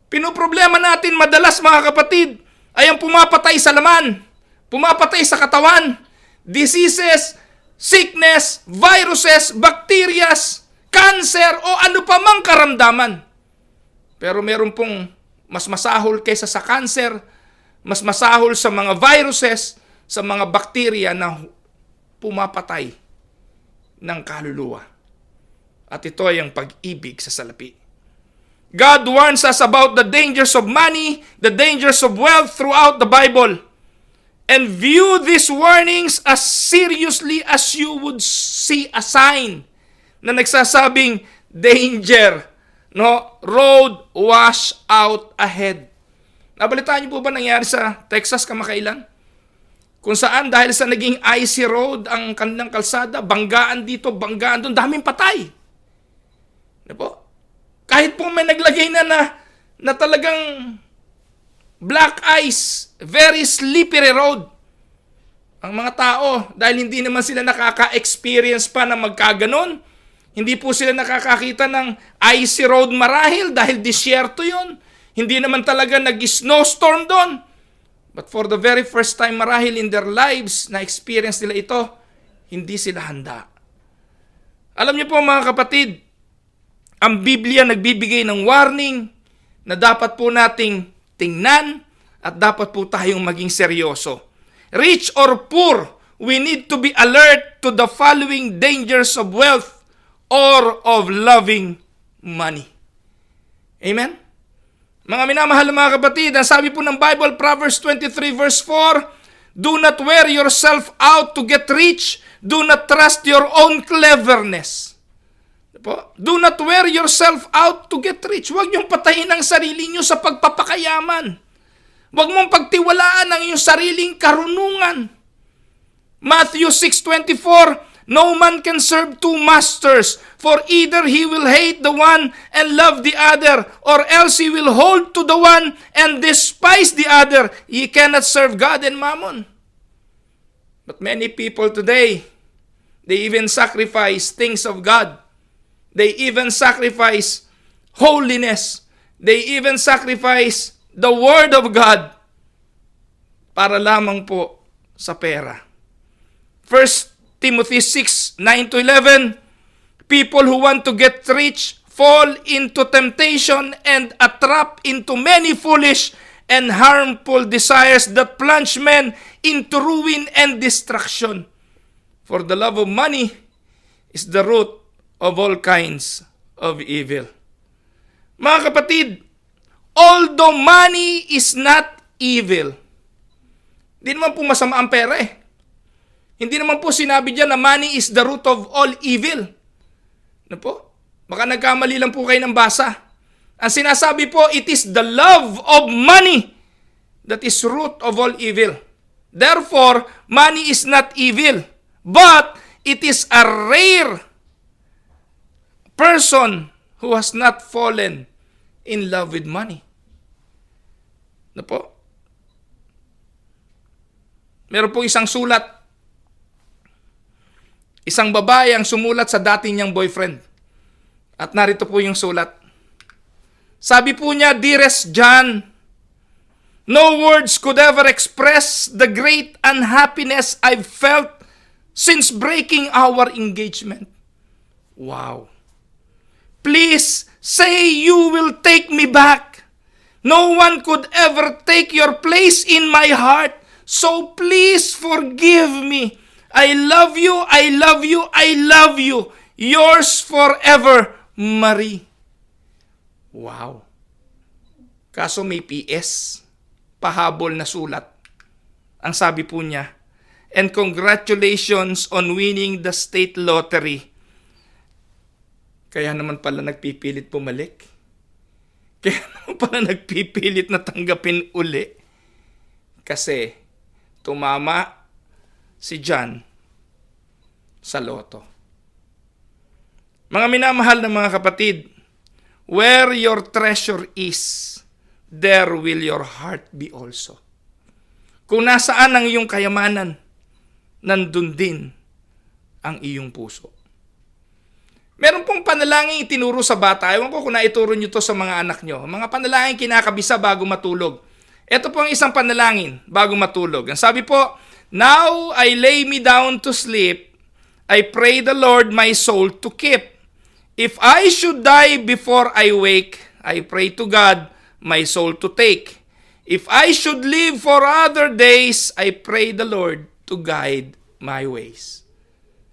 pinoproblema natin madalas mga kapatid ay ang pumapatay sa laman, pumapatay sa katawan, diseases, sickness, viruses, bacterias, cancer o ano pa mang karamdaman. Pero meron pong mas masahol kaysa sa cancer, mas masahol sa mga viruses, sa mga bakterya na pumapatay ng kaluluwa. At ito ay ang pag-ibig sa salapi. God warns us about the dangers of money, the dangers of wealth throughout the Bible. And view these warnings as seriously as you would see a sign na nagsasabing, danger, no? Road wash out ahead. Nabalitaan niyo po ba nangyari sa Texas kamakailan? Kung saan dahil sa naging icy road ang kanilang kalsada, banggaan dito, banggaan doon, daming patay. Ano po? Kahit po may naglagay na talagang black ice, very slippery road. Ang mga tao, dahil hindi naman sila nakaka-experience pa na magkaganon, hindi po sila nakakakita ng icy road marahil dahil disyerto yun. Hindi naman talaga nag-snowstorm doon. But for the very first time marahil in their lives na experience nila ito, hindi sila handa. Alam niyo po mga kapatid, ang Biblia nagbibigay ng warning na dapat po nating tingnan at dapat po tayong maging seryoso. Rich or poor, we need to be alert to the following dangers of wealth or of loving money. Amen? Mga minamahal na mga kapatid, ang sabi po ng Bible, Proverbs 23 verse 4, "Do not wear yourself out to get rich. Do not trust your own cleverness." Do not wear yourself out to get rich. Huwag niyong patayin ang sarili niyo sa pagpapakayaman. Huwag mong pagtiwalaan ang iyong sariling karunungan. Matthew 6:24, "No man can serve two masters, for either he will hate the one and love the other, or else he will hold to the one and despise the other. Ye cannot serve God and mammon." But many people today, they even sacrifice things of God. They even sacrifice holiness. They even sacrifice the Word of God para lamang po sa pera. 1 Timothy 6, 9-11, "People who want to get rich fall into temptation and a trap into many foolish and harmful desires that plunge men into ruin and destruction. For the love of money is the root of all kinds of evil. Mga kapatid, although money is not evil, hindi naman po masama ang pera eh. Hindi naman po sinabi dyan na money is the root of all evil. Ano po? Baka nagkamali lang po kayo ng basa. Ang sinasabi po, it is the love of money that is root of all evil. Therefore, money is not evil, but it is a rare person who has not fallen in love with money. Ano po? Meron po isang sulat. Isang babae ang sumulat sa dati niyang boyfriend. At narito po yung sulat. Sabi po niya, "Dearest John, no words could ever express the great unhappiness I've felt since breaking our engagement." Wow. "Please say you will take me back. No one could ever take your place in my heart. So please forgive me. I love you, I love you, I love you. Yours forever, Marie." Wow. Kaso may PS. Pahabol na sulat. Ang sabi po niya, "And congratulations on winning the state lottery." Kaya naman pala nagpipilit bumalik. Kaya naman pala nagpipilit na tanggapin uli. Kasi tumama si John sa loto. Mga minamahal na mga kapatid, where your treasure is, there will your heart be also. Kung nasaan ang iyong kayamanan, nandun din ang iyong puso. Meron pong panalangin itinuro sa bata. Ewan ko kung naituro nyo to sa mga anak nyo. Mga panalangin kinakabisa bago matulog. Ito po ang isang panalangin bago matulog. Ang sabi po, "Now I lay me down to sleep. I pray the Lord my soul to keep. If I should die before I wake, I pray to God my soul to take. If I should live for other days, I pray the Lord to guide my ways."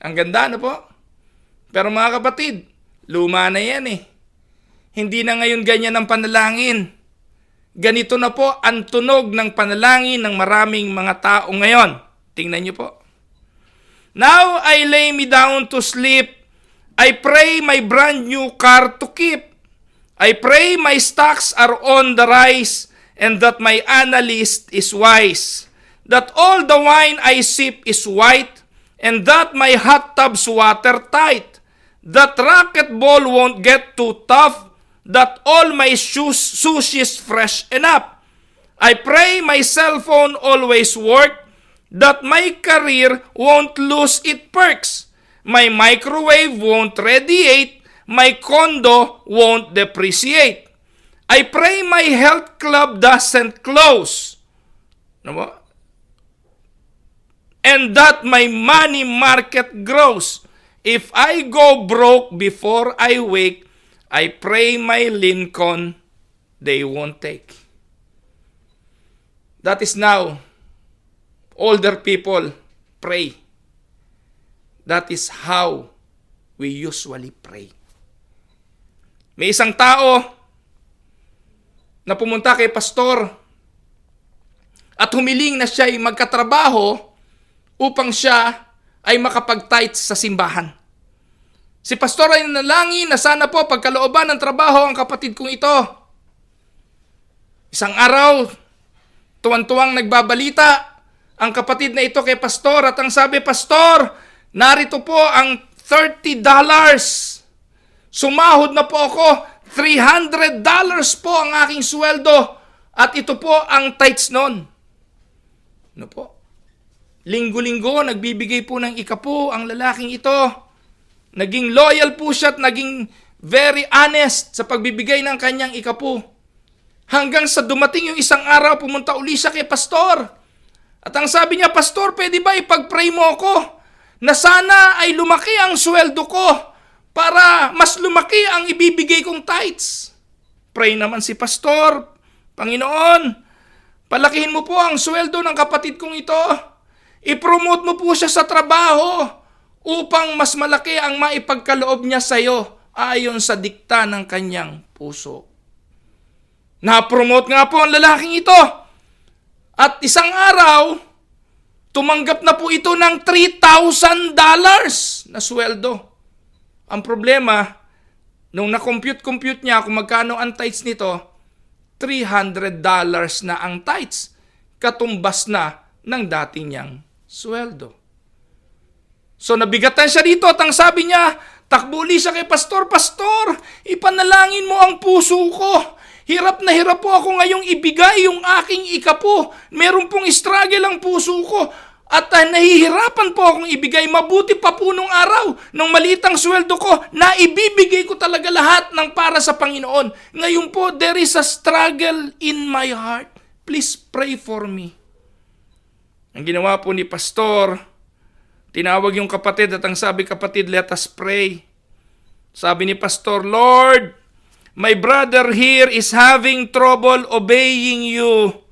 Ang ganda na po. Pero mga kapatid, luma na yan eh. Hindi na ngayon ganyan ang panalangin. Ganito na po ang tunog ng panalangin ng maraming mga tao ngayon. Tingnan niyo po. "Now I lay me down to sleep. I pray my brand new car to keep. I pray my stocks are on the rise and that my analyst is wise. That all the wine I sip is white and that my hot tub's watertight. That racquetball won't get too tough. That all my sushi's fresh enough. I pray my cell phone always work. That my career won't lose its perks. My microwave won't radiate. My condo won't depreciate. I pray my health club doesn't close. And that my money market grows. If I go broke before I wake, I pray my Lincoln they won't take." That is now older people pray. That is how we usually pray. May isang tao na pumunta kay pastor at humiling na siya ay magkatrabaho upang siya ay makapag-tithes sa simbahan. Si pastor ay nanalangin na sana po pagkalooban ng trabaho ang kapatid kong ito. Isang araw, tuwan-tuwang nagbabalita ang kapatid na ito kay pastor at ang sabi, "Pastor, narito po ang $30. Sumahod na po ako, $300 po ang aking sweldo at ito po ang tithes nun." Ano po? Linggo-linggo, nagbibigay po ng ikapu ang lalaking ito. Naging loyal po siya at naging very honest sa pagbibigay ng kanyang ikapu. Hanggang sa dumating yung isang araw, pumunta uli siya kay pastor. At ang sabi niya, "Pastor, pwede ba ipag-pray mo ako na sana ay lumaki ang sweldo ko para mas lumaki ang ibibigay kong tithes?" Pray naman si pastor, "Panginoon, palakihin mo po ang sweldo ng kapatid kong ito. I-promote mo po siya sa trabaho upang mas malaki ang maipagkaloob niya sa iyo ayon sa dikta ng kanyang puso. Na-promote nga po ang lalaking ito. At isang araw, tumanggap na po ito ng $3,000 na sweldo. Ang problema, nung na-compute niya kung magkano ang tithes nito, $300 na ang tithes. Katumbas na ng dating niyang sweldo. So nabigatan siya dito at ang sabi niya, takbo uli siya kay Pastor, Pastor, ipanalangin mo ang puso ko. Hirap na hirap po ako ngayong ibigay yung aking ikapo. Meron pong struggle ang puso ko. At nahihirapan po akong ibigay. Mabuti pa po nung araw, nung maliit ang sweldo ko, na ibibigay ko talaga lahat ng para sa Panginoon. Ngayon po, there is a struggle in my heart. Please pray for me. Ang ginawa po ni Pastor, tinawag yung kapatid at ang sabi, kapatid, let us pray. Sabi ni Pastor, Lord, my brother here is having trouble obeying you.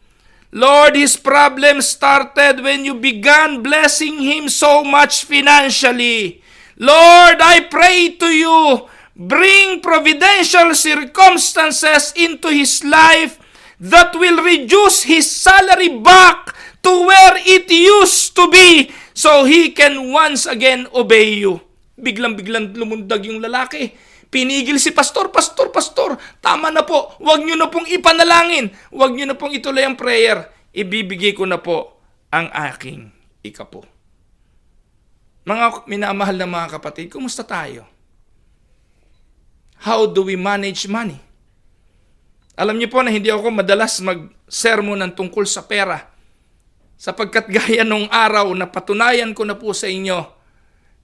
Lord, his problem started when you began blessing him so much financially. Lord, I pray to you, bring providential circumstances into his life that will reduce his salary back to where it used to be so he can once again obey you. Biglang-biglang lumundag yung lalaki. Pinigil si Pastor, Pastor, tama na po, huwag nyo na pong ipanalangin, huwag nyo na pong ituloy ang prayer, ibibigay ko na po ang aking ikapo. Mga minamahal na mga kapatid, kumusta tayo? How do we manage money? Alam niyo po na hindi ako madalas mag-sermon ng tungkol sa pera, sapagkat gaya nung araw na patunayan ko na po sa inyo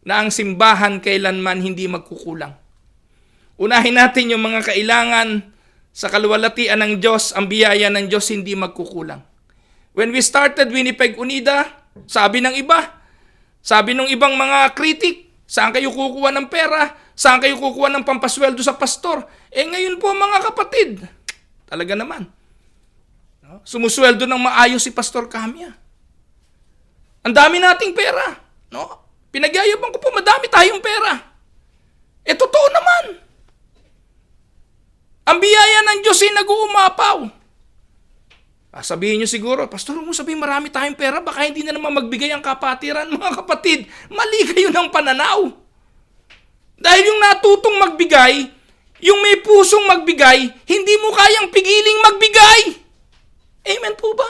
na ang simbahan kailanman hindi magkukulang. Unahin natin yung mga kailangan sa kaluwalhatian ng Diyos, ang biyaya ng Diyos hindi magkukulang. When we started Winnipeg Unida, sabi ng iba, sabi ng ibang mga kritik, saan kayo kukuha ng pera? Saan kayo kukuha ng pampasweldo sa pastor? Ngayon po mga kapatid, talaga naman, sumusweldo ng maayos si Pastor Camia. Ang dami nating pera. No? Pinagyayaban ko po, madami tayong pera. Totoo naman. Ang biyaya ng Diyos ay nag-uumapaw. Sabihin nyo siguro, Pastor, mo sabihin marami tayong pera, baka hindi na naman magbigay ang kapatiran. Mga kapatid, mali kayo ng pananaw. Dahil yung natutong magbigay, yung may pusong magbigay, hindi mo kayang pigiling magbigay. Amen po ba?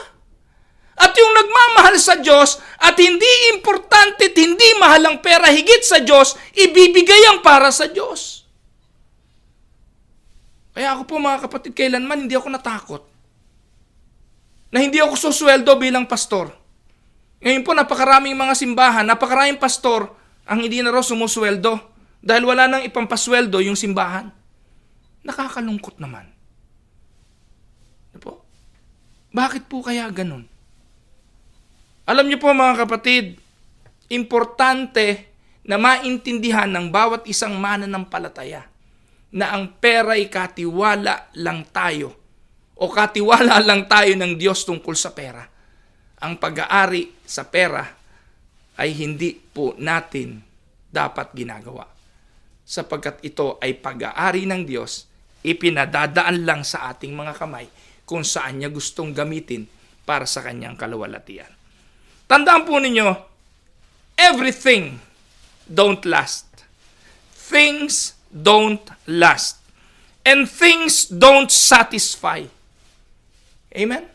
At yung nagmamahal sa Diyos at hindi importante at hindi mahal ang pera higit sa Diyos, ibibigay ang para sa Diyos. Kaya ako po mga kapatid, kailanman hindi ako natakot na hindi ako susweldo bilang pastor. Ngayon po napakaraming mga simbahan, napakaraming pastor ang hindi na raw sumusweldo dahil wala nang ipampasweldo yung simbahan. Nakakalungkot naman. Ano po? Bakit po kaya ganun? Alam niyo po mga kapatid, importante na maintindihan ng bawat isang mananampalataya na ang pera'y katiwala lang tayo o katiwala lang tayo ng Diyos tungkol sa pera. Ang pag-aari sa pera ay hindi po natin dapat ginagawa. Sapagkat ito ay pag-aari ng Diyos, ipinadadaan lang sa ating mga kamay kung saan niya gustong gamitin para sa kanyang kaluwalhatian. Tandaan po ninyo, everything don't last. Things don't last. And things don't satisfy. Amen?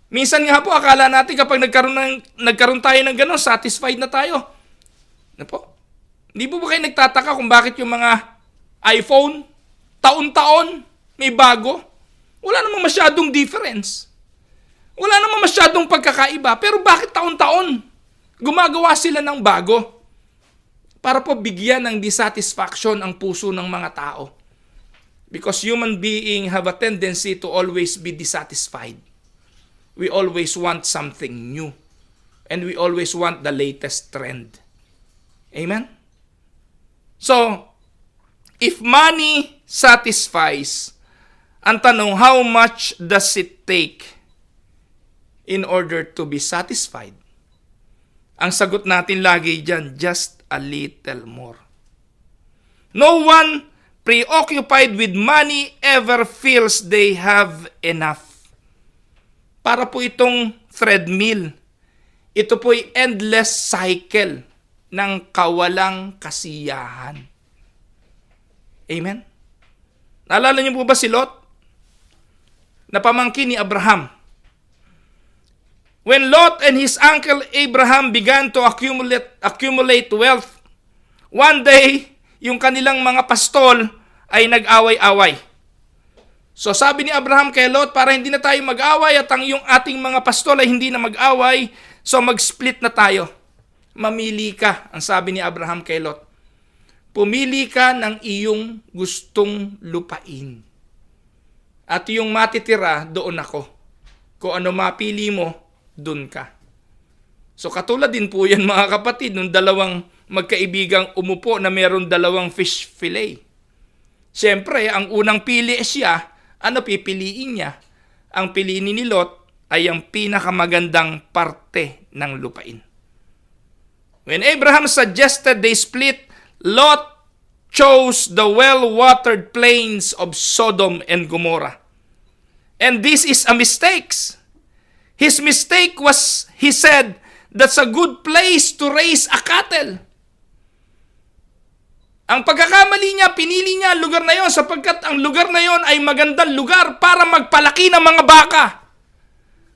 Minsan nga po, akala natin kapag nagkaroon tayo ng gano'n, satisfied na tayo. Ano po? Hindi po ba kayo nagtataka kung bakit yung mga iPhone, taon-taon, may bago? Wala namang masyadong difference. Wala namang masyadong pagkakaiba. Pero bakit taon-taon gumagawa sila ng bago? Para po bigyan ng dissatisfaction ang puso ng mga tao. Because human beings have a tendency to always be dissatisfied. We always want something new. And we always want the latest trend. Amen? So, if money satisfies, ang tanong, how much does it take in order to be satisfied? Ang sagot natin lagi dyan, just a little more. No one preoccupied with money ever feels they have enough. Para po itong treadmill. Ito po'y endless cycle ng kawalang kasiyahan. Amen? Naalala niyo po ba si Lot? Na pamangkin ni Abraham. When Lot and his uncle Abraham began to accumulate wealth, one day, yung kanilang mga pastol ay nag-away-away. So sabi ni Abraham kay Lot, para hindi na tayo mag-away at yung ating mga pastol ay hindi na mag-away, so mag-split na tayo. Mamili ka, ang sabi ni Abraham kay Lot. Pumili ka ng iyong gustong lupain. At yung matitira, doon ako. Kung ano mapili mo, doon ka. So katulad din po yan mga kapatid, nung dalawang magkaibigang umupo na meron dalawang fish fillet. Siyempre, ang unang pili siya, ano pipiliin niya? Ang piliin ni Lot ay ang pinakamagandang parte ng lupain. When Abraham suggested they split, Lot chose the well-watered plains of Sodom and Gomorrah. And this is a mistake. His mistake was, he said, that's a good place to raise a cattle. Ang pagkakamali niya, pinili niya ang lugar na yon sapagkat ang lugar na yon ay magandang lugar para magpalaki ng mga baka.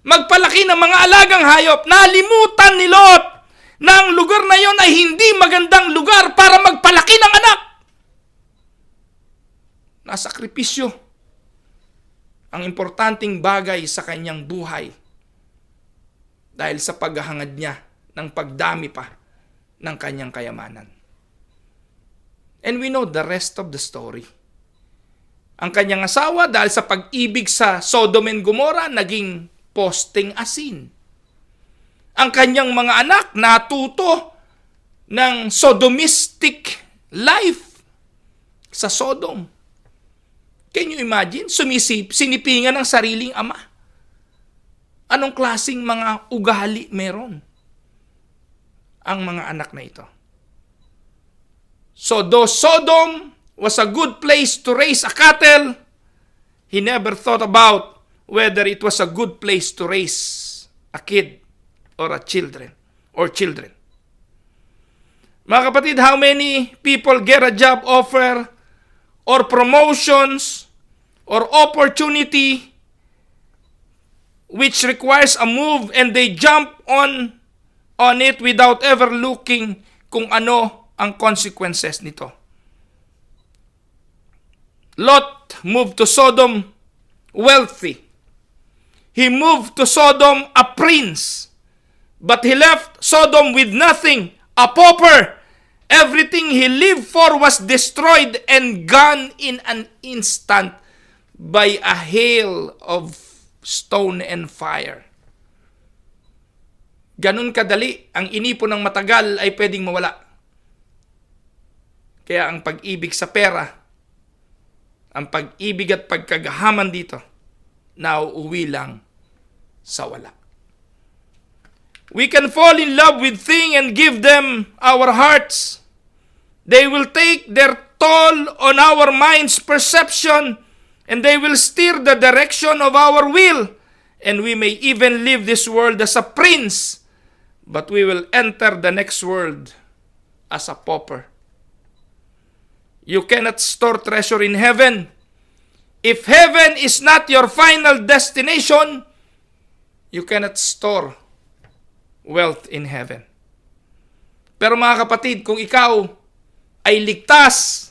Magpalaki ng mga alagang hayop. Nalimutan ni Lot na ang lugar na yon ay hindi magandang lugar para magpalaki ng anak. Nasakripisyo ang importanteng bagay sa kanyang buhay dahil sa paghahangad niya ng pagdami pa ng kanyang kayamanan. And we know the rest of the story. Ang kanyang asawa dahil sa pag-ibig sa Sodom and Gomorrah naging posting asin. Ang kanyang mga anak natuto ng sodomistic life sa Sodom. Can you imagine? Sinipingan ng sariling ama. Anong klaseng mga ugali meron ang mga anak na ito? So though Sodom was a good place to raise a cattle, he never thought about whether it was a good place to raise a kid or children. Mga kapatid, how many people get a job offer or promotions or opportunity which requires a move and they jump on it without ever looking kung ano ang consequences nito. Lot moved to Sodom wealthy. He moved to Sodom a prince. But he left Sodom with nothing, a pauper. Everything he lived for was destroyed and gone in an instant by a hail of stone and fire. Ganun kadali, ang inipon ng matagal ay pwedeng mawala. Kaya ang pag-ibig sa pera, ang pag-ibig at pagkagahaman dito, nauuwi lang sa wala. We can fall in love with things and give them our hearts. They will take their toll on our mind's perception and they will steer the direction of our will. And we may even leave this world as a prince, but we will enter the next world as a pauper. You cannot store treasure in heaven. If heaven is not your final destination, you cannot store wealth in heaven. Pero mga kapatid, kung ikaw ay ligtas,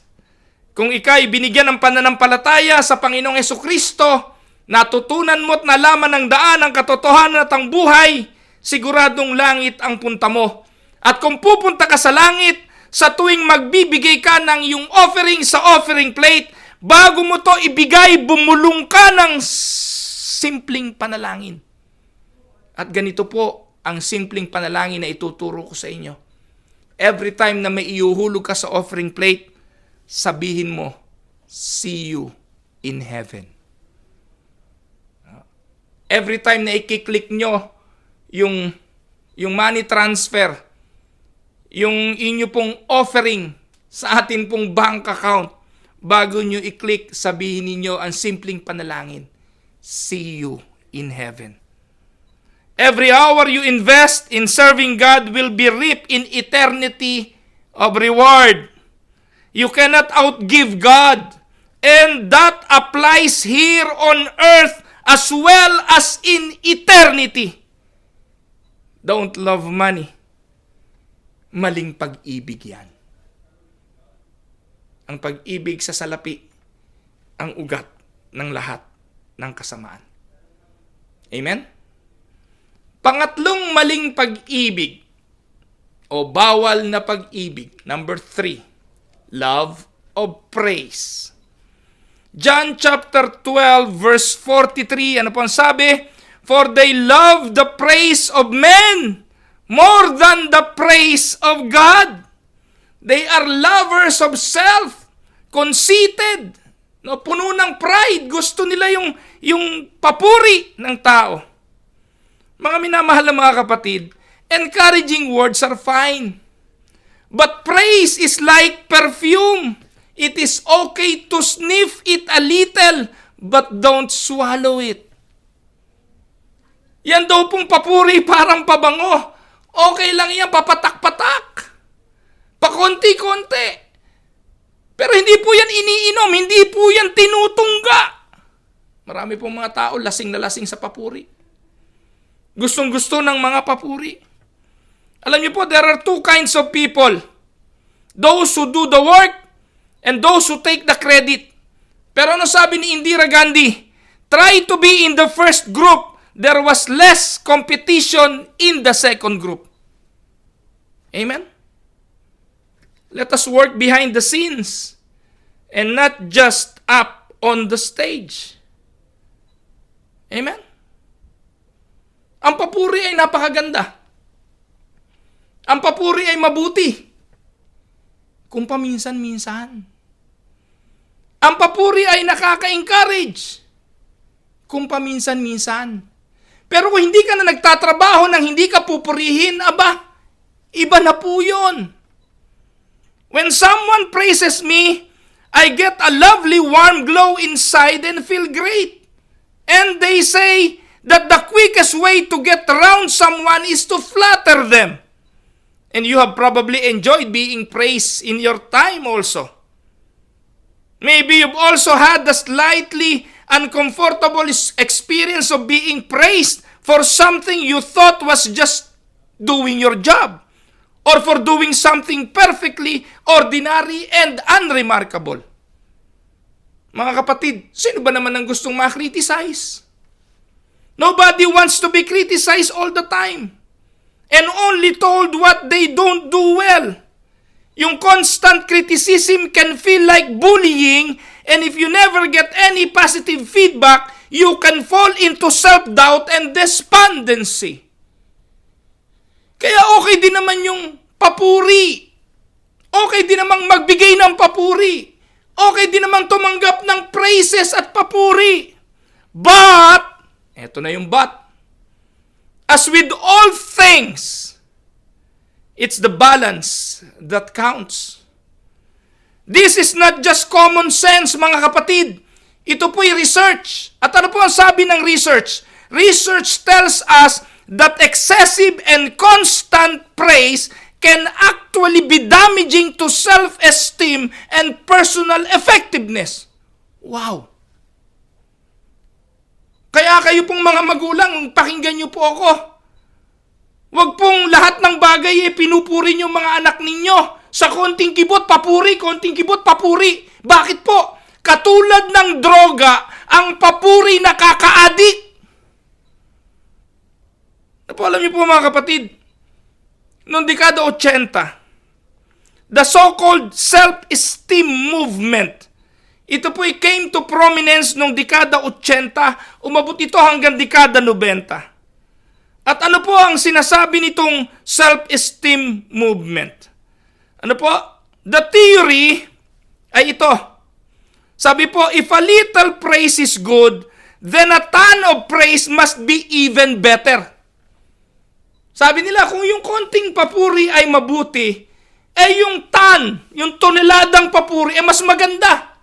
kung ikaw ay binigyan ng pananampalataya sa Panginoong Jesucristo, natutunan mo at nalaman ng daan ang katotohanan at ang buhay, siguradong langit ang punta mo. At kung pupunta ka sa langit, sa tuwing magbibigay ka ng iyong offering sa offering plate, bago mo to ibigay, bumulong ka ng simpleng panalangin. At ganito po ang simpleng panalangin na ituturo ko sa inyo. Every time na may iuhulog ka sa offering plate, sabihin mo, see you in heaven. Every time na i-click nyo yung money transfer, yung inyo pong offering sa atin pong bank account bago nyo i-click, sabihin ninyo ang simpleng panalangin, see you in heaven. Every hour you invest in serving God will be reaped in eternity of reward. You cannot outgive God. And that applies here on earth as well as in eternity. Don't love money. Maling pag-ibig yan. Ang pag-ibig sa salapi, ang ugat ng lahat ng kasamaan. Amen? Pangatlong maling pag-ibig o bawal na pag-ibig. Number 3, love of praise. John chapter 12 verse 43, ano po ang sabi? For they love the praise of men more than the praise of God. They are lovers of self, conceited, no, puno ng pride. Gusto nila yung papuri ng tao. Mga minamahal na mga kapatid, encouraging words are fine. But praise is like perfume. It is okay to sniff it a little, but don't swallow it. Yan daw pong papuri parang pabango. Okay lang yan, papatak-patak. Pakonti-konti. Pero hindi po yan iniinom, hindi po yan tinutungga. Marami pong mga tao lasing na lasing sa papuri. Gustong-gusto ng mga papuri. Alam niyo po, there are two kinds of people. Those who do the work and those who take the credit. Pero ano sabi ni Indira Gandhi? Try to be in the first group. There was less competition in the second group. Amen? Let us work behind the scenes and not just up on the stage. Amen? Ang papuri ay napakaganda. Ang papuri ay mabuti. Kung paminsan-minsan. Ang papuri ay nakaka-encourage. Kung paminsan-minsan. Pero kung hindi ka na nagtatrabaho nang hindi ka pupurihin, aba, iba na po yun. When someone praises me, I get a lovely warm glow inside and feel great. And they say that the quickest way to get around someone is to flatter them. And you have probably enjoyed being praised in your time also. Maybe you've also had the slightly uncomfortable experience of being praised for something you thought was just doing your job, or for doing something perfectly ordinary and unremarkable. Mga kapatid, sino ba naman ang gustong ma-criticize? Nobody wants to be criticized all the time and only told what they don't do well. Yung constant criticism can feel like bullying, and if you never get any positive feedback, you can fall into self-doubt and despondency. Kaya okay din naman yung papuri. Okay din namang magbigay ng papuri. Okay din namang tumanggap ng praises at papuri. But, eto na yung but, as with all things, it's the balance that counts. This is not just common sense, mga kapatid. Ito po'y research. At ano po ang sabi ng research? Research tells us that excessive and constant praise can actually be damaging to self-esteem and personal effectiveness. Wow! Kaya kayo pong mga magulang, pakinggan niyo po ako. Huwag pong lahat ng bagay pinupuri niyo mga anak ninyo. Sa konting kibot, papuri, konting kibot, papuri. Bakit po? Katulad ng droga, ang papuri nakaka-addict. Alam niyo po mga kapatid, noong dekada 80, the so-called self-esteem movement, ito po came to prominence noong dekada 80, umabot ito hanggang dekada 90. At ano po ang sinasabi nitong self-esteem movement? Ano po? The theory ay ito. Sabi po, if a little praise is good, then a ton of praise must be even better. Sabi nila, kung yung konting papuri ay mabuti, yung yung toneladang papuri, mas maganda.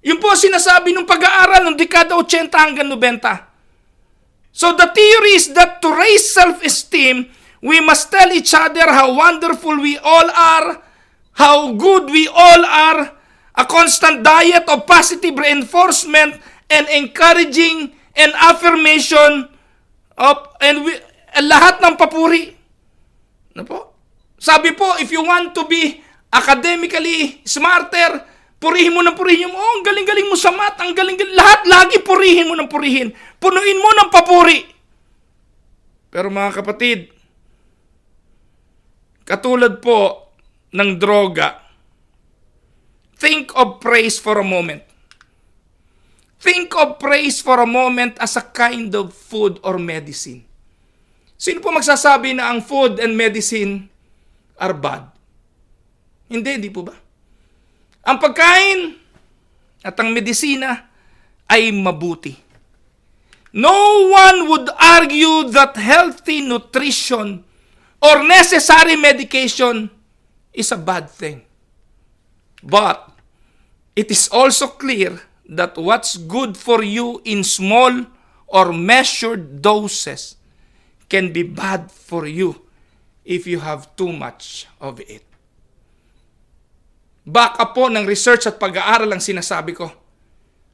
Yun po sinasabi ng pag-aaral ng dekada 80 hanggang 90. So the theory is that to raise self-esteem, we must tell each other how wonderful we all are, how good we all are, a constant diet of positive reinforcement and encouraging and affirmation lahat ng papuri. Ano po? Sabi po, if you want to be academically smarter, purihin mo ng purihin mo. Oh, ang galing-galing mo sa math, ang galing-galing. Lahat, lagi purihin mo ng purihin. Punuin mo ng papuri. Pero mga kapatid, katulad po ng droga, think of praise for a moment. Think of praise for a moment as a kind of food or medicine. Sino po magsasabi na ang food and medicine are bad? Hindi po ba? Ang pagkain at ang medisina ay mabuti. No one would argue that healthy nutrition or necessary medication is a bad thing. But it is also clear that what's good for you in small or measured doses can be bad for you if you have too much of it. Baka po ng research at pag-aaral ang sinasabi ko.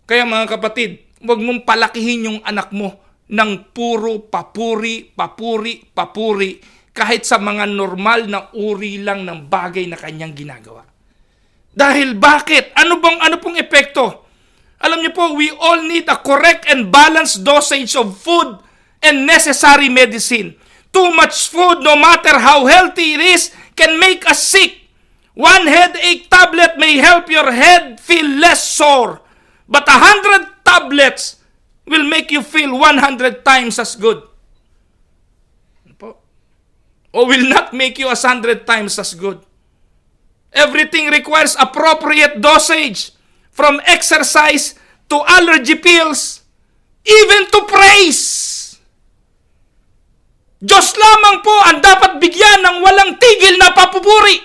Kaya mga kapatid, huwag mong palakihin yung anak mo ng puro papuri, kahit sa mga normal na uri lang ng bagay na kanyang ginagawa. Dahil bakit? Ano pong epekto? Alam niyo po, we all need a correct and balanced dosage of food and necessary medicine. Too much food, no matter how healthy it is, can make us sick. One headache tablet may help your head feel less sore, but 100 tablets will make you feel 100 times as good. Or will not make you 100 times as good. Everything requires appropriate dosage, from exercise to allergy pills, even to praise. Diyos lamang po ang dapat bigyan ng walang tigil na papupuri.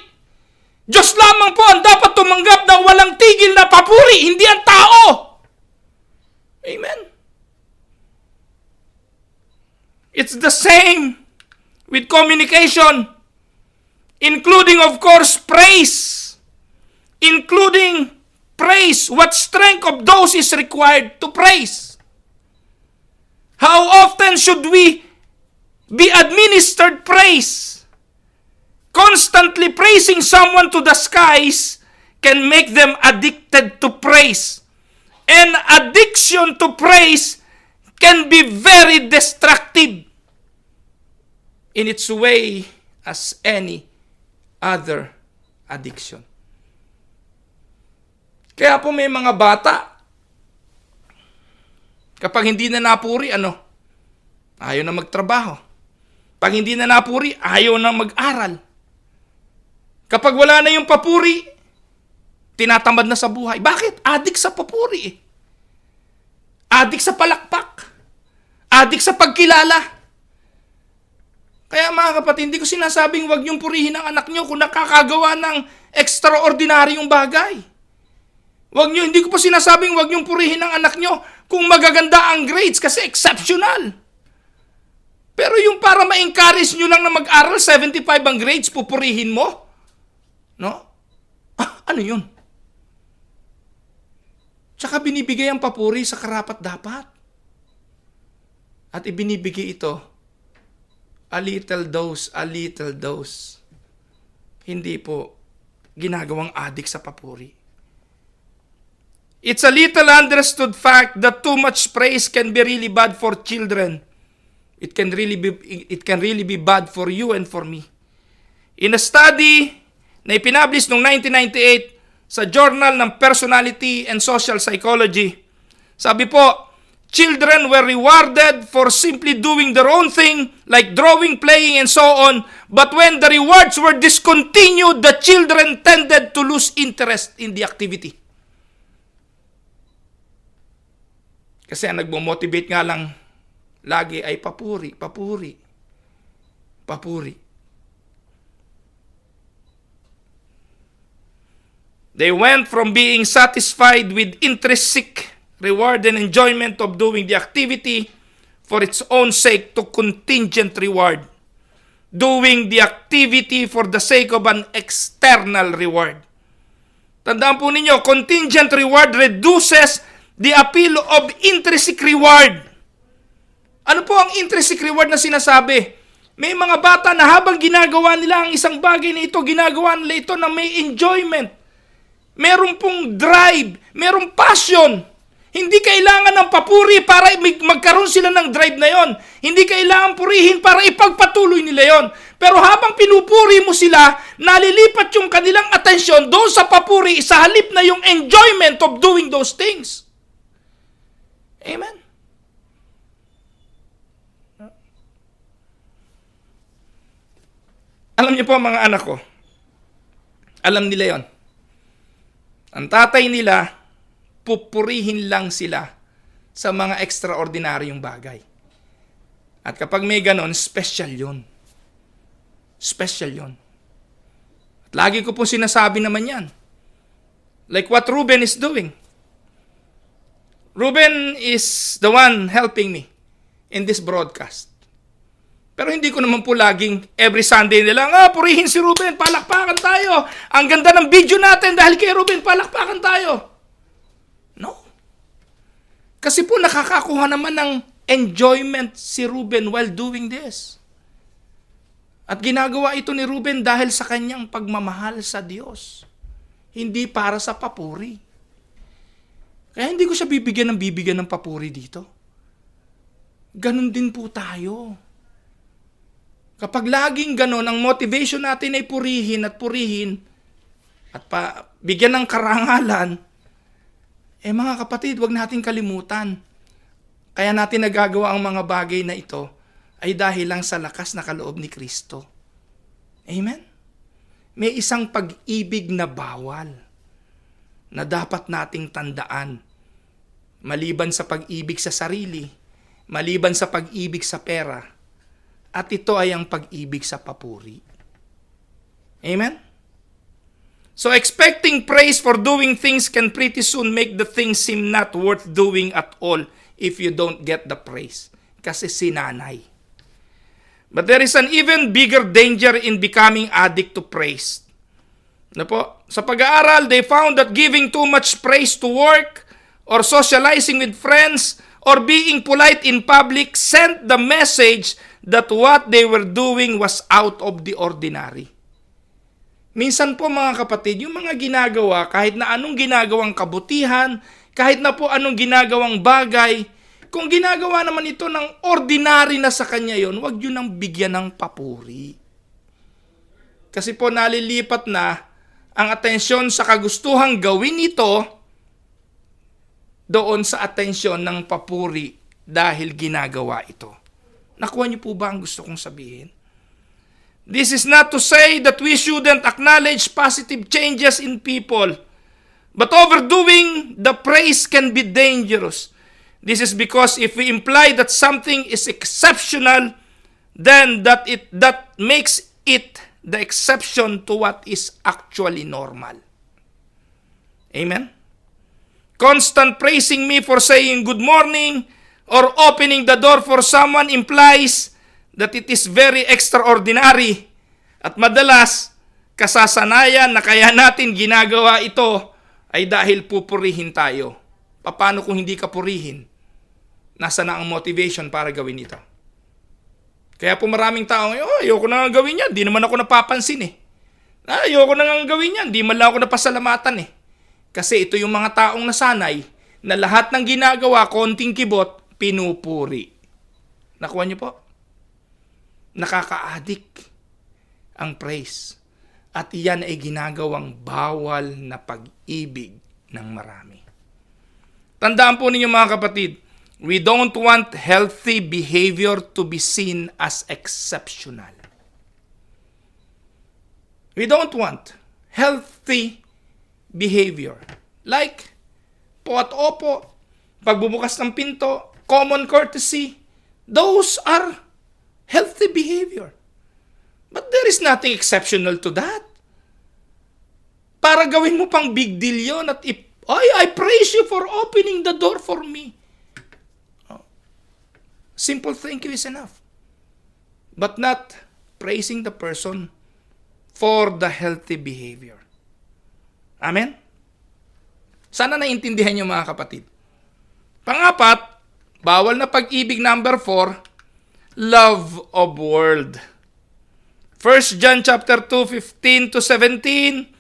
Diyos lamang po ang dapat tumanggap ng walang tigil na papuri, hindi ang tao. Amen. It's the same with communication, including, of course, praise. Including praise. What strength of dose is required to praise? How often should we be administered praise? Constantly praising someone to the skies can make them addicted to praise. And addiction to praise can be very destructive in its way as any other addiction. Kaya po may mga bata, kapag hindi na napuri, ayaw na magtrabaho. Pag hindi na napuri, ayaw na mag-aral. Kapag wala na yung papuri, tinatamad na sa buhay. Bakit? Adik sa papuri eh. Adik sa palakpak. Adik sa pagkilala. Kaya mga kapatid, hindi ko sinasabing wag niyong purihin ang anak niyo kung nakakagawa ng extraordinaryong bagay. Hindi ko po sinasabing wag niyong purihin ang anak niyo kung magaganda ang grades kasi exceptional. Pero yung para ma-encourage niyo lang na mag-aral, 75 ang grades, pupurihin mo? No? Ano yun? Tsaka binibigay ang papuri sa karapat-dapat. At ibinibigay ito, a little dose. Hindi po ginagawang adik sa papuri. It's a little understood fact that too much praise can be really bad for children. It can really be bad for you and for me. In a study na ipinablish noong 1998 sa Journal ng Personality and Social Psychology, sabi po, children were rewarded for simply doing their own thing, like drawing, playing, and so on. But when the rewards were discontinued, the children tended to lose interest in the activity. Kasi ang nagmo-motivate nga lang lagi ay papuri. They went from being satisfied with intrinsic reward and enjoyment of doing the activity for its own sake to contingent reward, doing the activity for the sake of an external reward. Tandaan po ninyo, contingent reward reduces the appeal of intrinsic reward. Ano po ang intrinsic reward na sinasabi? May mga bata na habang ginagawa nila ang isang bagay na ito, ginagawa nila ito na may enjoyment. Meron pong drive, merong passion. Hindi kailangan ng papuri para magkaroon sila ng drive na yon. Hindi kailangan purihin para ipagpatuloy nila yon. Pero habang pinupuri mo sila, nalilipat yung kanilang atensyon doon sa papuri sa halip na yung enjoyment of doing those things. Amen? Alam niyo po mga anak ko, alam nila yon. Ang tatay nila, pupurihin lang sila sa mga extraordinaryong bagay. At kapag may ganon, special yun. Special yun. At lagi ko po sinasabi naman yan. Like what Ruben is doing. Ruben is the one helping me in this broadcast. Pero hindi ko naman po laging every Sunday nilang, purihin si Ruben, palakpakan tayo. Ang ganda ng video natin dahil kay Ruben, palakpakan tayo. No. Kasi po nakakakuha naman ng enjoyment si Ruben while doing this. At ginagawa ito ni Ruben dahil sa kanyang pagmamahal sa Diyos. Hindi para sa papuri. Kaya hindi ko siya bibigyan ng papuri dito. Ganon din po tayo. Kapag laging ganon, ang motivation natin ay purihin at bigyan ng karangalan, mga kapatid, wag natin kalimutan. Kaya natin nagagawa ang mga bagay na ito ay dahil lang sa lakas na kaloob ni Kristo. Amen? May isang pag-ibig na bawal na dapat nating tandaan. Maliban sa pag-ibig sa sarili, maliban sa pag-ibig sa pera, at ito ay ang pag-ibig sa papuri. Amen? So expecting praise for doing things can pretty soon make the things seem not worth doing at all if you don't get the praise. Kasi sinanay. But there is an even bigger danger in becoming addict to praise. Na po, sa pag-aaral, they found that giving too much praise to work or socializing with friends or being polite in public sent the message that what they were doing was out of the ordinary. Minsan po mga kapatid, yung mga ginagawa, kahit na anong ginagawang kabutihan, kahit na po anong ginagawang bagay, kung ginagawa naman ito ng ordinary na sa kanya yon, wag yun ang bigyan ng papuri. Kasi po nalilipat na ang atensyon sa kagustuhang gawin ito doon sa atensyon ng papuri dahil ginagawa ito. Nakuha niyo po ba ang gusto kong sabihin? This is not to say that we shouldn't acknowledge positive changes in people. But overdoing the praise can be dangerous. This is because if we imply that something is exceptional, then that makes it the exception to what is actually normal. Amen? Constant praising me for saying good morning or opening the door for someone implies that it is very extraordinary. At madalas, kasasanayan na kaya natin ginagawa ito ay dahil pupurihin tayo. Paano kung hindi ka purihin? Nasa na ang motivation para gawin ito? Kaya po maraming tao, ayoko na nga gawin yan, di naman ako napapansin eh. Ayoko na nga gawin yan, di man lang ako napasalamatan eh. Kasi ito yung mga taong nasanay na lahat ng ginagawa, konting kibot, pinupuri. Nakuha niyo po? Nakaka-addict ang praise. At iyan ay ginagawang bawal na pag-ibig ng marami. Tandaan po ninyo mga kapatid, we don't want healthy behavior to be seen as exceptional. We don't want healthy behavior. Like, po at opo, pagbubukas ng pinto, common courtesy, those are healthy behavior. But there is nothing exceptional to that. para gawin mo pang big deal yun at I praise you for opening the door for me. Simple thank you is enough. But not praising the person for the healthy behavior. Amen? Sana naintindihan niyo mga kapatid. Pangapat, bawal na pag-ibig number 4, love of world. 1 John chapter 2, 15 to 17,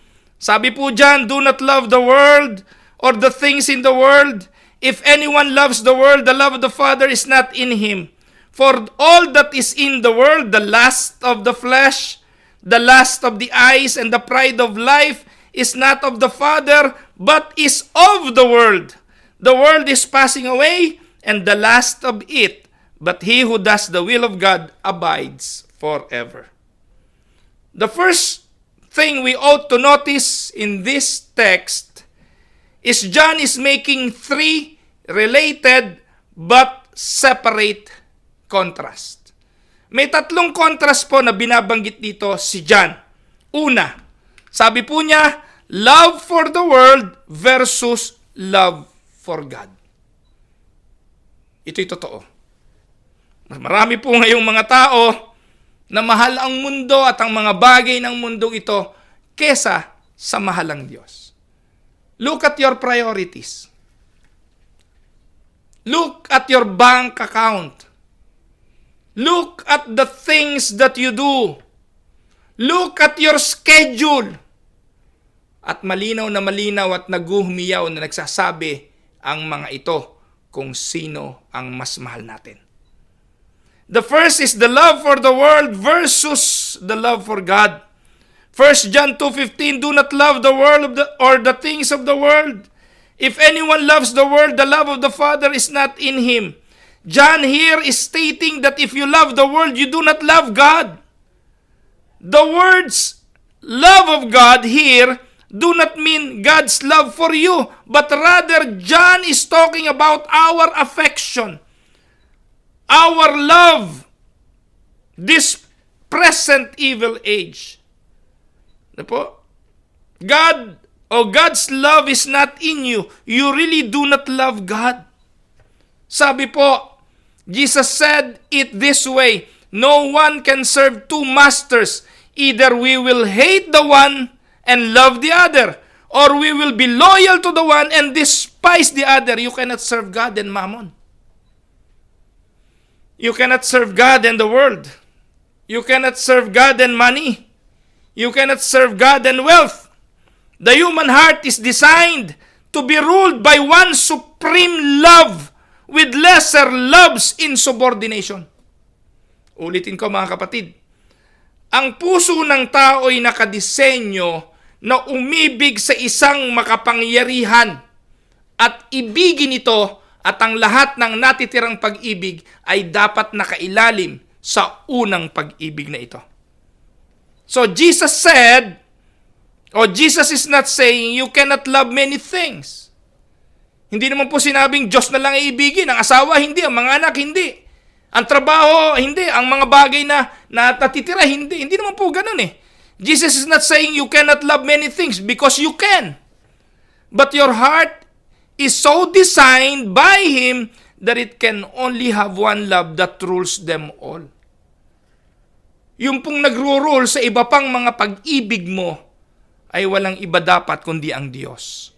sabi po dyan, do not love the world or the things in the world. If anyone loves the world, the love of the Father is not in him. For all that is in the world, the lust of the flesh, the lust of the eyes, and the pride of life is not of the Father, but is of the world. The world is passing away, and the lust of it, but he who does the will of God abides forever. The first thing we ought to notice in this text is John is making 3 related but separate contrast. May 3 contrast po na binabanggit dito si John. Una, sabi po niya, love for the world versus love for God. Ito'y totoo. Marami po ngayong mga tao na mahal ang mundo at ang mga bagay ng mundong ito kesa sa mahal ang Diyos. Look at your priorities. Look at your bank account. Look at the things that you do. Look at your schedule. At malinaw at naguhumiyaw na nagsasabi ang mga ito kung sino ang mas mahal natin. The first is the love for the world versus the love for God. 1 John 2:15, do not love the world or the things of the world. If anyone loves the world, the love of the Father is not in him. John here is stating that if you love the world, you do not love God. The words love of God here do not mean God's love for you, but rather John is talking about our affection, our love, this present evil age. Ano po? God's love is not in you. You really do not love God. Sabi po, Jesus said it this way, no one can serve 2 masters. Either we will hate the one and love the other, or we will be loyal to the one and despise the other. You cannot serve God and mammon. You cannot serve God and the world. You cannot serve God and money. You cannot serve God and wealth. The human heart is designed to be ruled by one supreme love with lesser loves in subordination. Ulitin ko mga kapatid. Ang puso ng tao ay nakadisenyo na umibig sa isang makapangyarihan at ibigin ito at ang lahat ng natitirang pag-ibig ay dapat nakailalim sa unang pag-ibig na ito. So Jesus said, Jesus is not saying you cannot love many things. Hindi naman po sinabing Diyos na lang iibigin, ang asawa hindi, ang mga anak hindi, ang trabaho hindi, ang mga bagay na natitira hindi. Hindi naman po ganun eh. Jesus is not saying you cannot love many things because you can. But your heart is so designed by Him that it can only have one love that rules them all. Yung pong nagro-rule sa iba pang mga pag-ibig mo ay walang iba dapat kundi ang Diyos.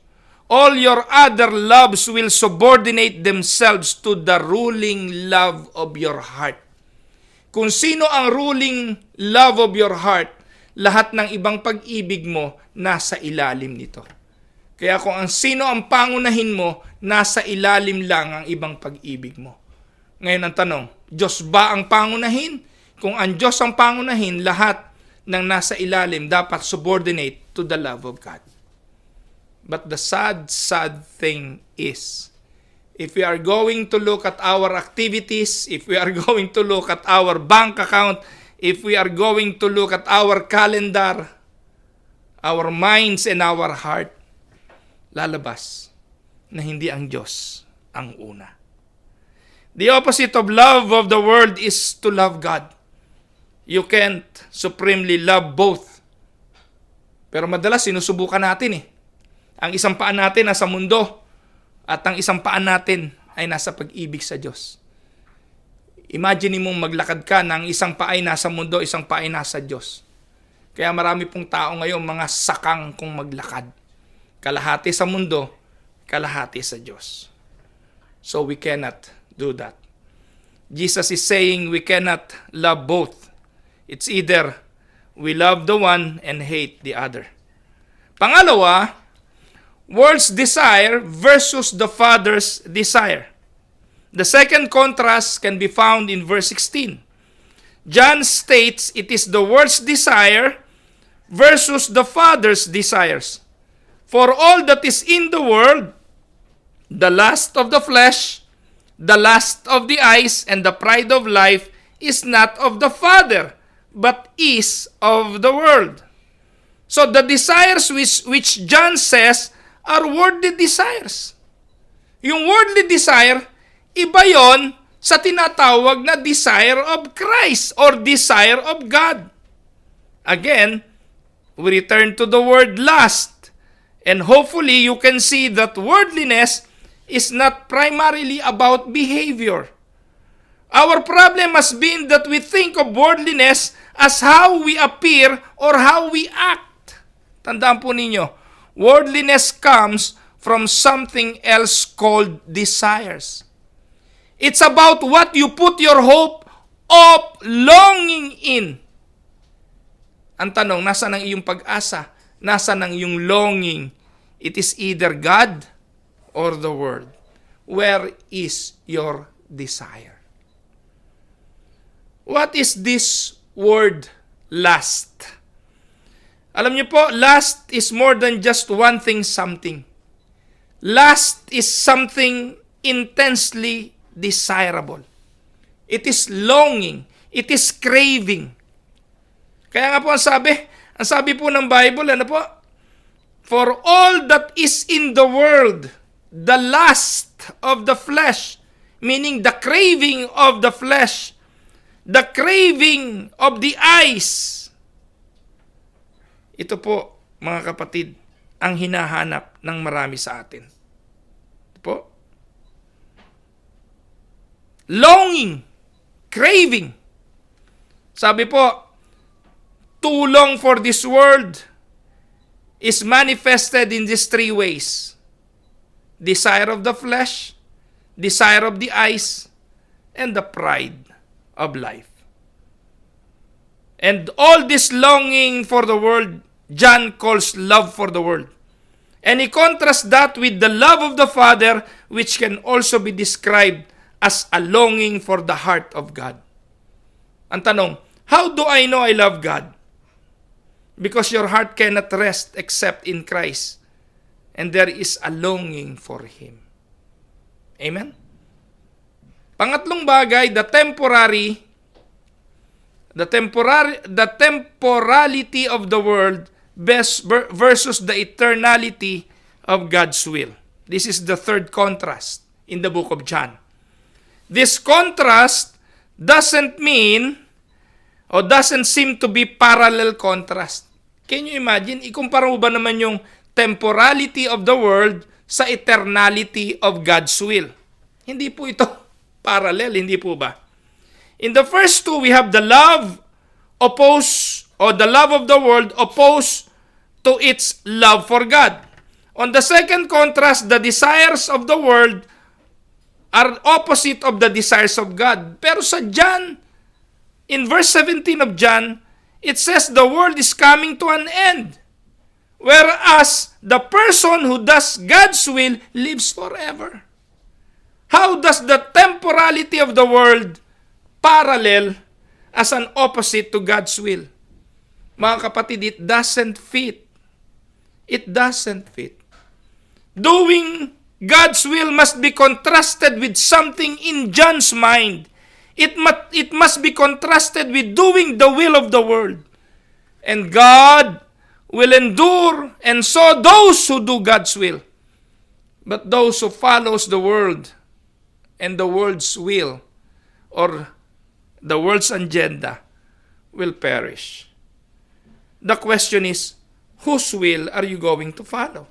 All your other loves will subordinate themselves to the ruling love of your heart. Kung sino ang ruling love of your heart, lahat ng ibang pag-ibig mo nasa ilalim nito. Kaya kung ang sino ang pangunahin mo, nasa ilalim lang ang ibang pag-ibig mo. Ngayon ang tanong, Diyos ba ang pangunahin? Kung ang Diyos ang pangunahin, lahat ng nasa ilalim dapat subordinate to the love of God. But the sad thing is, if we are going to look at our activities, if we are going to look at our bank account, if we are going to look at our calendar, our minds and our heart, lalabas na hindi ang Diyos ang una. The opposite of love of the world is to love God. You can't supremely love both. Pero madalas sinusubukan natin eh. Ang isang paan natin nasa mundo at ang isang paan natin ay nasa pag-ibig sa Diyos. Imagine mong maglakad ka na ang isang paa ay nasa mundo, isang paa ay nasa Diyos. Kaya marami pong tao ngayon mga sakang kung maglakad. Kalahati sa mundo, kalahati sa Diyos. So we cannot do that. Jesus is saying we cannot love both. It's either we love the one and hate the other. Pangalawa, world's desire versus the Father's desire. The second contrast can be found in verse 16. John states it is the world's desire versus the Father's desires. For all that is in the world, the lust of the flesh, the lust of the eyes, and the pride of life is not of the Father, but is of the world. So the desires which John says are worldly desires. Yung worldly desire, iba yon sa tinatawag na desire of Christ or desire of God. Again, we return to the word lust. And hopefully you can see that worldliness is not primarily about behavior. Our problem has been that we think of worldliness as how we appear or how we act. Tandaan po ninyo, worldliness comes from something else called desires. It's about what you put your hope of longing in. Ang tanong, nasa ang iyong pag-asa? Nasa ang iyong longing? It is either God or the world. Where is your desire? What is this word lust? Alam niyo po, lust is more than just one thing something. Lust is something intensely desirable. It is longing. It is craving. Kaya nga po ang sabi po ng Bible, ano po? For all that is in the world, the lust of the flesh, meaning the craving of the flesh, the craving of the eyes. Ito po, mga kapatid, ang hinahanap ng marami sa atin. Ito po. Longing, craving. Sabi po, too long for this world is manifested in these three ways. Desire of the flesh, desire of the eyes, and the pride of life. And all this longing for the world, John calls love for the world. And he contrasts that with the love of the Father, which can also be described as a longing for the heart of God. Ang tanong, how do I know I love God? Because your heart cannot rest except in Christ. And there is a longing for Him. Amen? Pangatlong bagay, the temporality of the world versus the eternality of God's will. This is the third contrast in the book of John. This contrast doesn't mean o doesn't seem to be parallel contrast. Can you imagine? Ikumpara mo ba naman yung temporality of the world sa eternality of God's will? Hindi po ito parallel, hindi po ba? In the first two, we have the love the love of the world opposed to its love for God. On the second contrast, the desires of the world are opposite of the desires of God. Pero sa John, in verse 17 of John, it says the world is coming to an end. Whereas the person who does God's will lives forever. How does the temporality of the world parallel as an opposite to God's will? Mga kapatid, it doesn't fit. It doesn't fit. Doing God's will must be contrasted with something in John's mind. It must be contrasted with doing the will of the world. And God will endure, and so those who do God's will. But those who follows the world and the world's will or the world's agenda will perish. The question is, Whose will are you going to follow?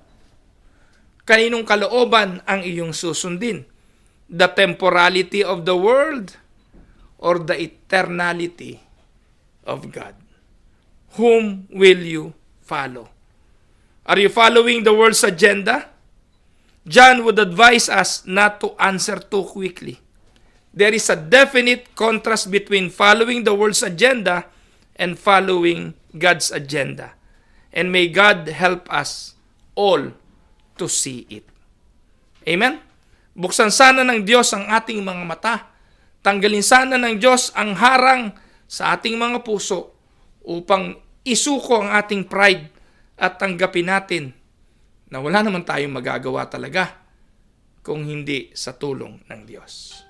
Kaninong kalooban ang iyong susundin? The temporality of the world or the eternality of God? Whom will you follow? Are you following the world's agenda? John would advise us not to answer too quickly. There is a definite contrast between following the world's agenda and following God's agenda. And may God help us all to see it. Amen? Buksan sana ng Diyos ang ating mga mata. Tanggalin sana ng Diyos ang harang sa ating mga puso upang isuko ang ating pride at tanggapin natin na wala naman tayong magagawa talaga kung hindi sa tulong ng Diyos.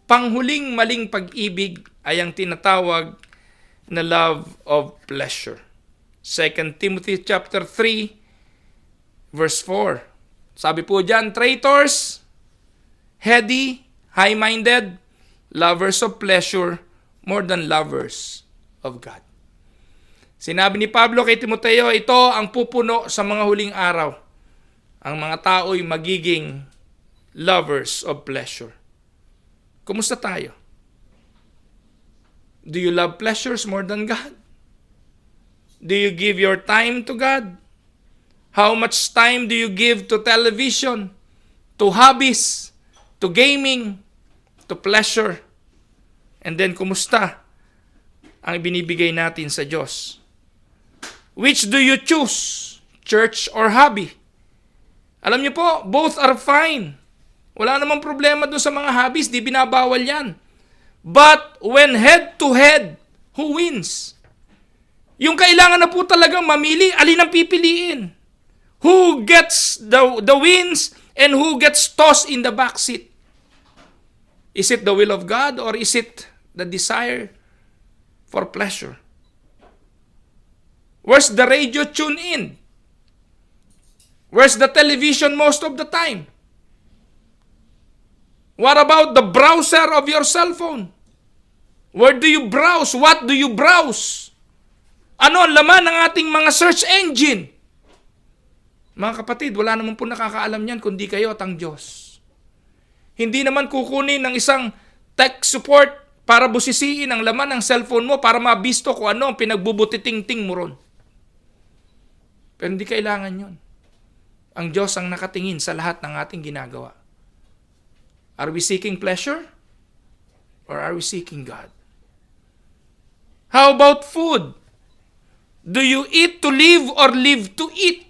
Panghuling maling pag-ibig ay ang tinatawag na love of pleasure. 2 Timothy chapter 3 verse 4. Sabi po diyan, traitors, heady, high-minded, lovers of pleasure more than lovers of God. Sinabi ni Pablo kay Timoteo, ito ang pupuno sa mga huling araw. Ang mga tao'y magiging lovers of pleasure. Kumusta tayo? Do you love pleasures more than God? Do you give your time to God? How much time do you give to television, to hobbies, to gaming, to pleasure? And then, kumusta ang binibigay natin sa Diyos? Which do you choose? Church or hobby? Alam niyo po, both are fine. Wala namang problema doon sa mga hobbies, di binabawal yan. But when head to head, who wins? Yung kailangan na po talagang mamili, alin ang pipiliin? Who gets the wins and who gets tossed in the back seat? Is it the will of God or is it the desire for pleasure? Where's the radio tune in? Where's the television most of the time? What about the browser of your cell phone? Where do you browse? What do you browse? Ano ang laman ng ating mga search engine? Mga kapatid, wala naman po nakakaalam yan kundi kayo at ang Diyos. Hindi naman kukunin ng isang tech support para busisiin ang laman ng cellphone mo para mabisto kung ano ang pinagbubutiting-ting mo ron. Pero hindi kailangan yun. Ang Diyos ang nakatingin sa lahat ng ating ginagawa. Are we seeking pleasure? Or are we seeking God? How about food? Do you eat to live or live to eat?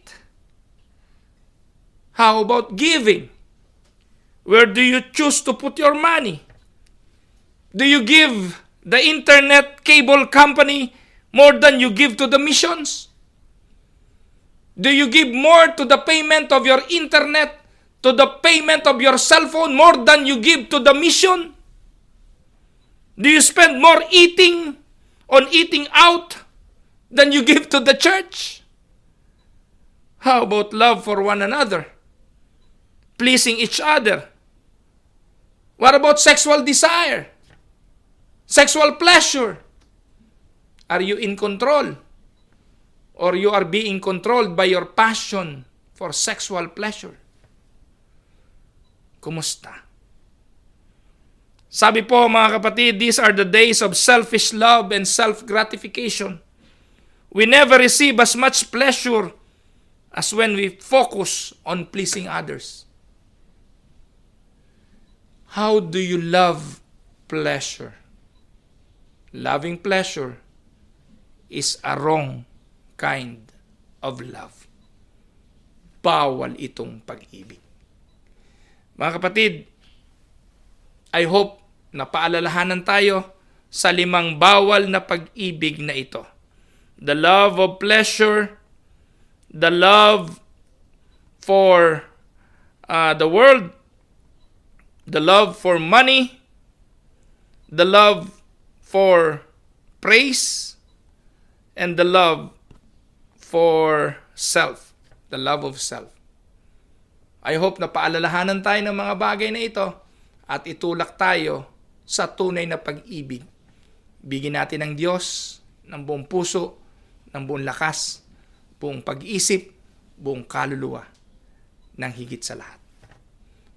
How about giving? Where do you choose to put your money? Do you give the internet cable company more than you give to the missions? Do you give more to the payment of your internet, to the payment of your cell phone more than you give to the mission? Do you spend more on eating out than you give to the church? How about love for one another? Pleasing each other? What about sexual desire? Sexual pleasure? Are you in control? Or you are being controlled by your passion for sexual pleasure? Kumusta? Sabi po mga kapatid, these are the days of selfish love and self-gratification. We never receive as much pleasure as when we focus on pleasing others. How do you love pleasure? Loving pleasure is a wrong kind of love. Bawal itong pag-ibig. Mga kapatid, I hope na paalalahanan tayo sa 5 bawal na pag-ibig na ito. The love of pleasure, the love for the world, the love for money, the love for praise, and the love for self, the love of self. I hope na paalalahanan tayo ng mga bagay na ito at itulak tayo sa tunay na pag-ibig. Bigyan natin ng Diyos ng buong puso, ng buong lakas, buong pag-iisip, buong kaluluwa, ng higit sa lahat.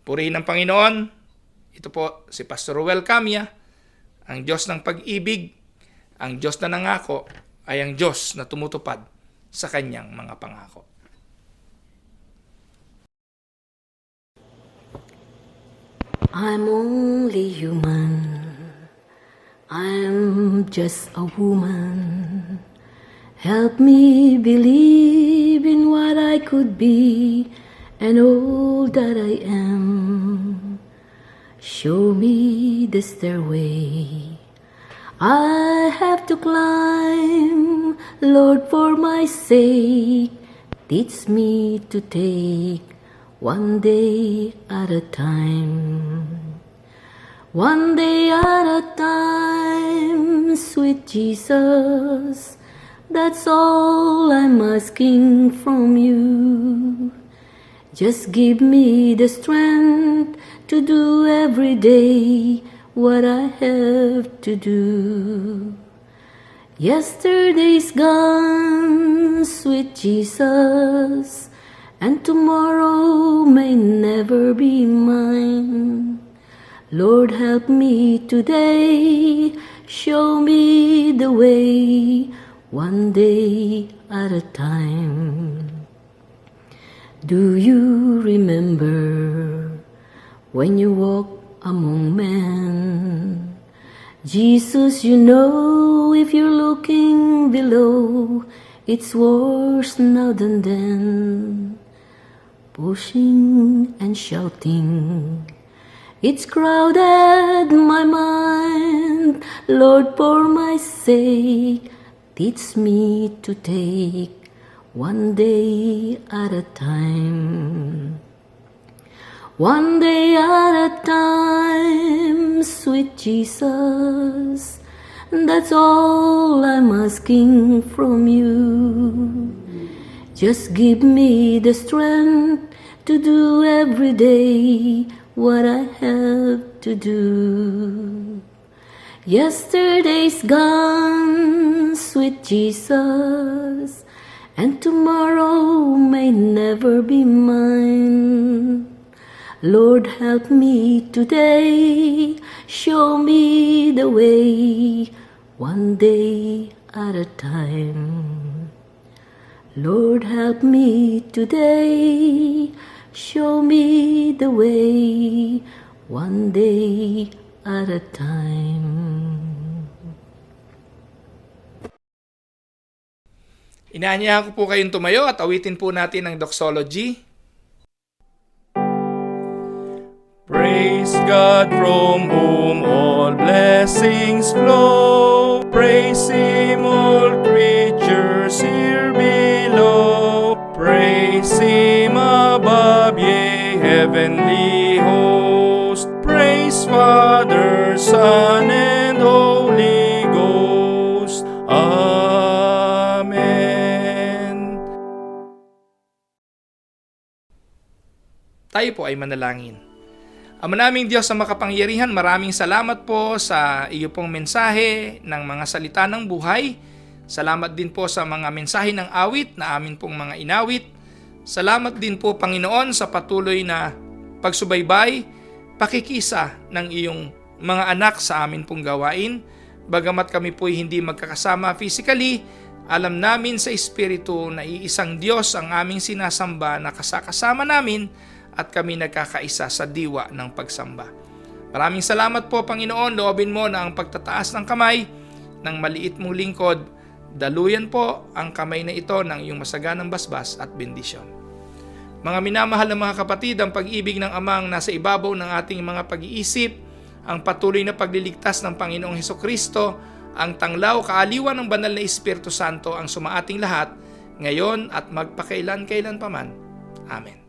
Purihin ng Panginoon. Ito po si Pastor Ruel Camia. Ang Diyos ng pag-ibig, ang Diyos na nangako, ay ang Diyos na tumutupad sa kanyang mga pangako. I'm only human. I'm just a woman. Help me believe in what I could be and all that I am. Show me the stairway I have to climb, Lord, for my sake. Teach me to take one day at a time. One day at a time, sweet Jesus, that's all I'm asking from you. Just give me the strength to do every day what I have to do. Yesterday's gone, sweet Jesus, and tomorrow may never be mine. Lord, help me today, show me the way, one day at a time. Do you remember when you walk among men? Jesus, you know if you're looking below, it's worse now than then. Pushing and shouting, it's crowded my mind. Lord, for my sake, teach me to take one day at a time. One day at a time, sweet Jesus, that's all I'm asking from you. Just give me the strength to do every day what I have to do. Yesterday's gone, sweet Jesus, and tomorrow may never be mine. Lord, help me today, show me the way, one day at a time. Lord, help me today, show me the way, one day at a time. Inaanyahan ko po kayong tumayo at awitin po natin ang doxology. Praise God from whom all blessings flow. Praise Him all creatures here below. Praise Him above, ye heavenly host. Praise Father, Son, and Holy Ghost. Amen. Tayo po ay manalangin. Ama naming Diyos sa makapangyarihan, maraming salamat po sa iyo pong mensahe ng mga salita ng buhay. Salamat din po sa mga mensahe ng awit na amin pong mga inawit. Salamat din po, Panginoon, sa patuloy na pagsubaybay, pakikisa ng iyong mga anak sa amin pong gawain. Bagamat kami po'y hindi magkakasama physically, alam namin sa Espiritu na iisang Diyos ang aming sinasamba na kasakasama namin at kami nagkakaisa sa diwa ng pagsamba. Maraming salamat po, Panginoon. Loobin mo na ang pagtataas ng kamay ng maliit mong lingkod, daluyan po ang kamay na ito ng iyong masaganang basbas at bendisyon. Mga minamahal na mga kapatid, ang pag-ibig ng Amang nasa ibabaw ng ating mga pag-iisip, ang patuloy na pagliligtas ng Panginoong Hesukristo, ang tanglaw kaaliwan ng banal na Espiritu Santo ang sumaating lahat, ngayon at magpakailan-kailan paman. Amen.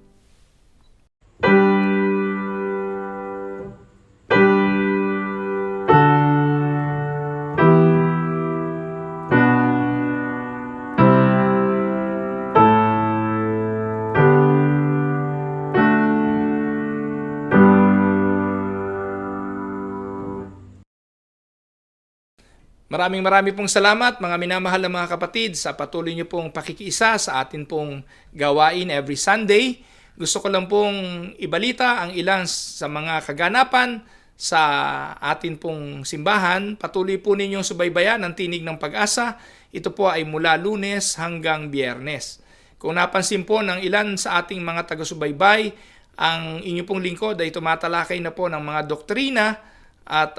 Marami pong salamat mga minamahal na mga kapatid sa patuloy niyo pong pakikiisa sa atin pong gawain every Sunday. Gusto ko lang pong ibalita ang ilan sa mga kaganapan sa atin pong simbahan. Patuloy po ninyong subaybayan ang Tinig ng Pag-asa. Ito po ay mula Lunes hanggang Biyernes. Kung napansin po ng ilan sa ating mga taga-subaybay, ang inyo pong lingkod ay tumatalakay na po ng mga doktrina at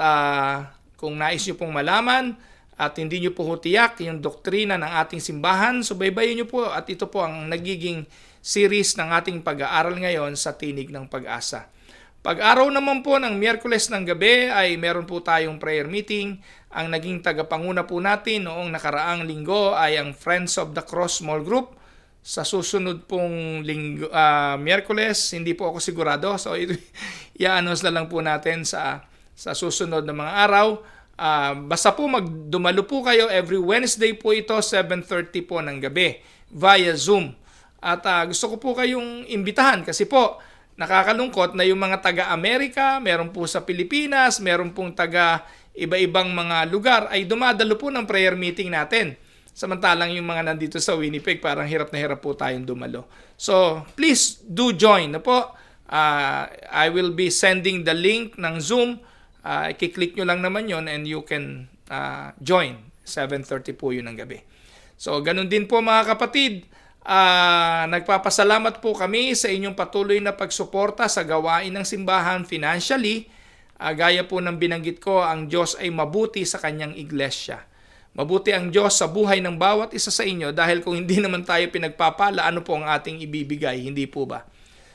kung nais nyo pong malaman at hindi nyo po hutiyak yung doktrina ng ating simbahan, subaybayin nyo po at ito po ang nagiging series ng ating pag-aaral ngayon sa Tinig ng Pag-asa. Pag-araw naman po ng Miyerkules ng gabi ay meron po tayong prayer meeting. Ang naging tagapanguna po natin noong nakaraang linggo ay ang Friends of the Cross Small Group. Sa susunod pong Miyerkules, hindi po ako sigurado. So, i-announce na lang po natin sa susunod na mga araw. Basta po dumalo po kayo every Wednesday po ito, 7:30 po ng gabi via Zoom. At gusto ko po kayong imbitahan kasi po nakakalungkot na yung mga taga-Amerika, meron po sa Pilipinas, meron pong taga iba-ibang mga lugar ay dumadalo po ng prayer meeting natin. Samantalang yung mga nandito sa Winnipeg, parang hirap na hirap po tayong dumalo. So, please do join na po. I will be sending the link ng Zoom. I-click nyo lang naman yon and you can join. 7:30 po yun ng gabi. So, ganun din po mga kapatid. Nagpapasalamat po kami sa inyong patuloy na pagsuporta sa gawain ng simbahan financially. Gaya po ng binanggit ko, ang Diyos ay mabuti sa kanyang iglesia. Mabuti ang Diyos sa buhay ng bawat isa sa inyo dahil kung hindi naman tayo pinagpapala, ano po ang ating ibibigay? Hindi po ba?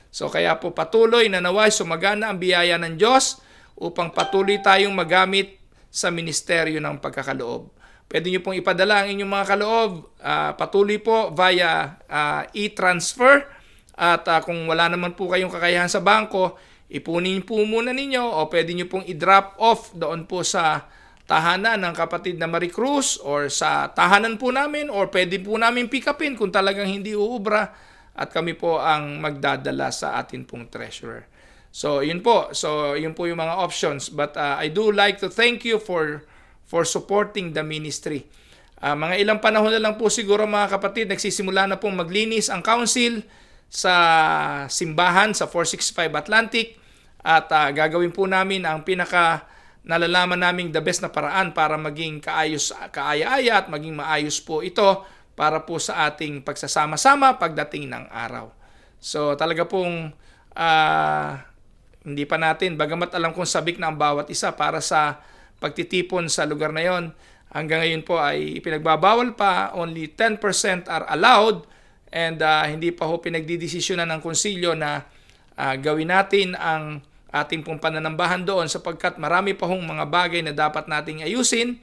So kaya po patuloy na naway sumagana ang biyaya ng Diyos upang patuloy tayong magamit sa ministeryo ng pagkakaloob. Pwede nyo pong ipadala ang inyong mga kaloob patuloy po via e-transfer at kung wala naman po kayong kakayahan sa bangko, ipunin po muna ninyo o pwede nyo pong i-drop off doon po sa tahanan ng kapatid na Maricruz or sa tahanan po namin or pwede po namin pick upin kung talagang hindi uubra at kami po ang magdadala sa atin pong treasurer. So, yun po. So, yun po yung mga options. But I do like to thank you for supporting the ministry. Mga ilang panahon na lang po siguro mga kapatid, nagsisimula na pong maglinis ang council sa simbahan sa 465 Atlantic at gagawin po namin ang nalalaman namin the best na paraan para maging kaaya-aya at maging maayos po ito para po sa ating pagsasama-sama pagdating ng araw. So talaga pong hindi pa natin, bagamat alam kong sabik na ang bawat isa para sa pagtitipon sa lugar na yon, hanggang ngayon po ay pinagbabawal pa, only 10% are allowed and hindi pa ho pinagdidesisyonan ng konsilyo na gawin natin ang ating pong pananambahan doon sapagkat marami pa hong mga bagay na dapat nating ayusin.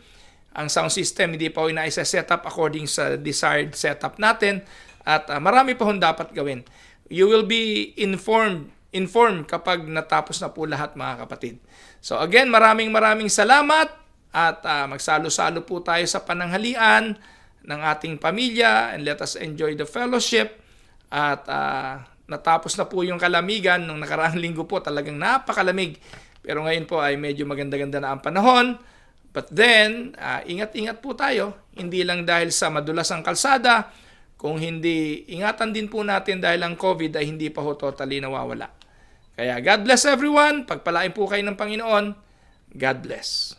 Ang sound system hindi pa ho na-set up according sa desired setup natin at marami pa hong dapat gawin. You will be informed kapag natapos na po lahat mga kapatid. So again, maraming salamat at magsalo-salo po tayo sa pananghalian ng ating pamilya and let us enjoy the fellowship at natapos na po yung kalamigan nung nakaraang linggo po, talagang napakalamig. Pero ngayon po ay medyo maganda-ganda na ang panahon. But then, ingat-ingat po tayo. Hindi lang dahil sa madulas ang kalsada, kung hindi, ingatan din po natin dahil ang COVID ay hindi pa ho totally nawawala. Kaya God bless everyone. Pagpalain po kayo ng Panginoon. God bless.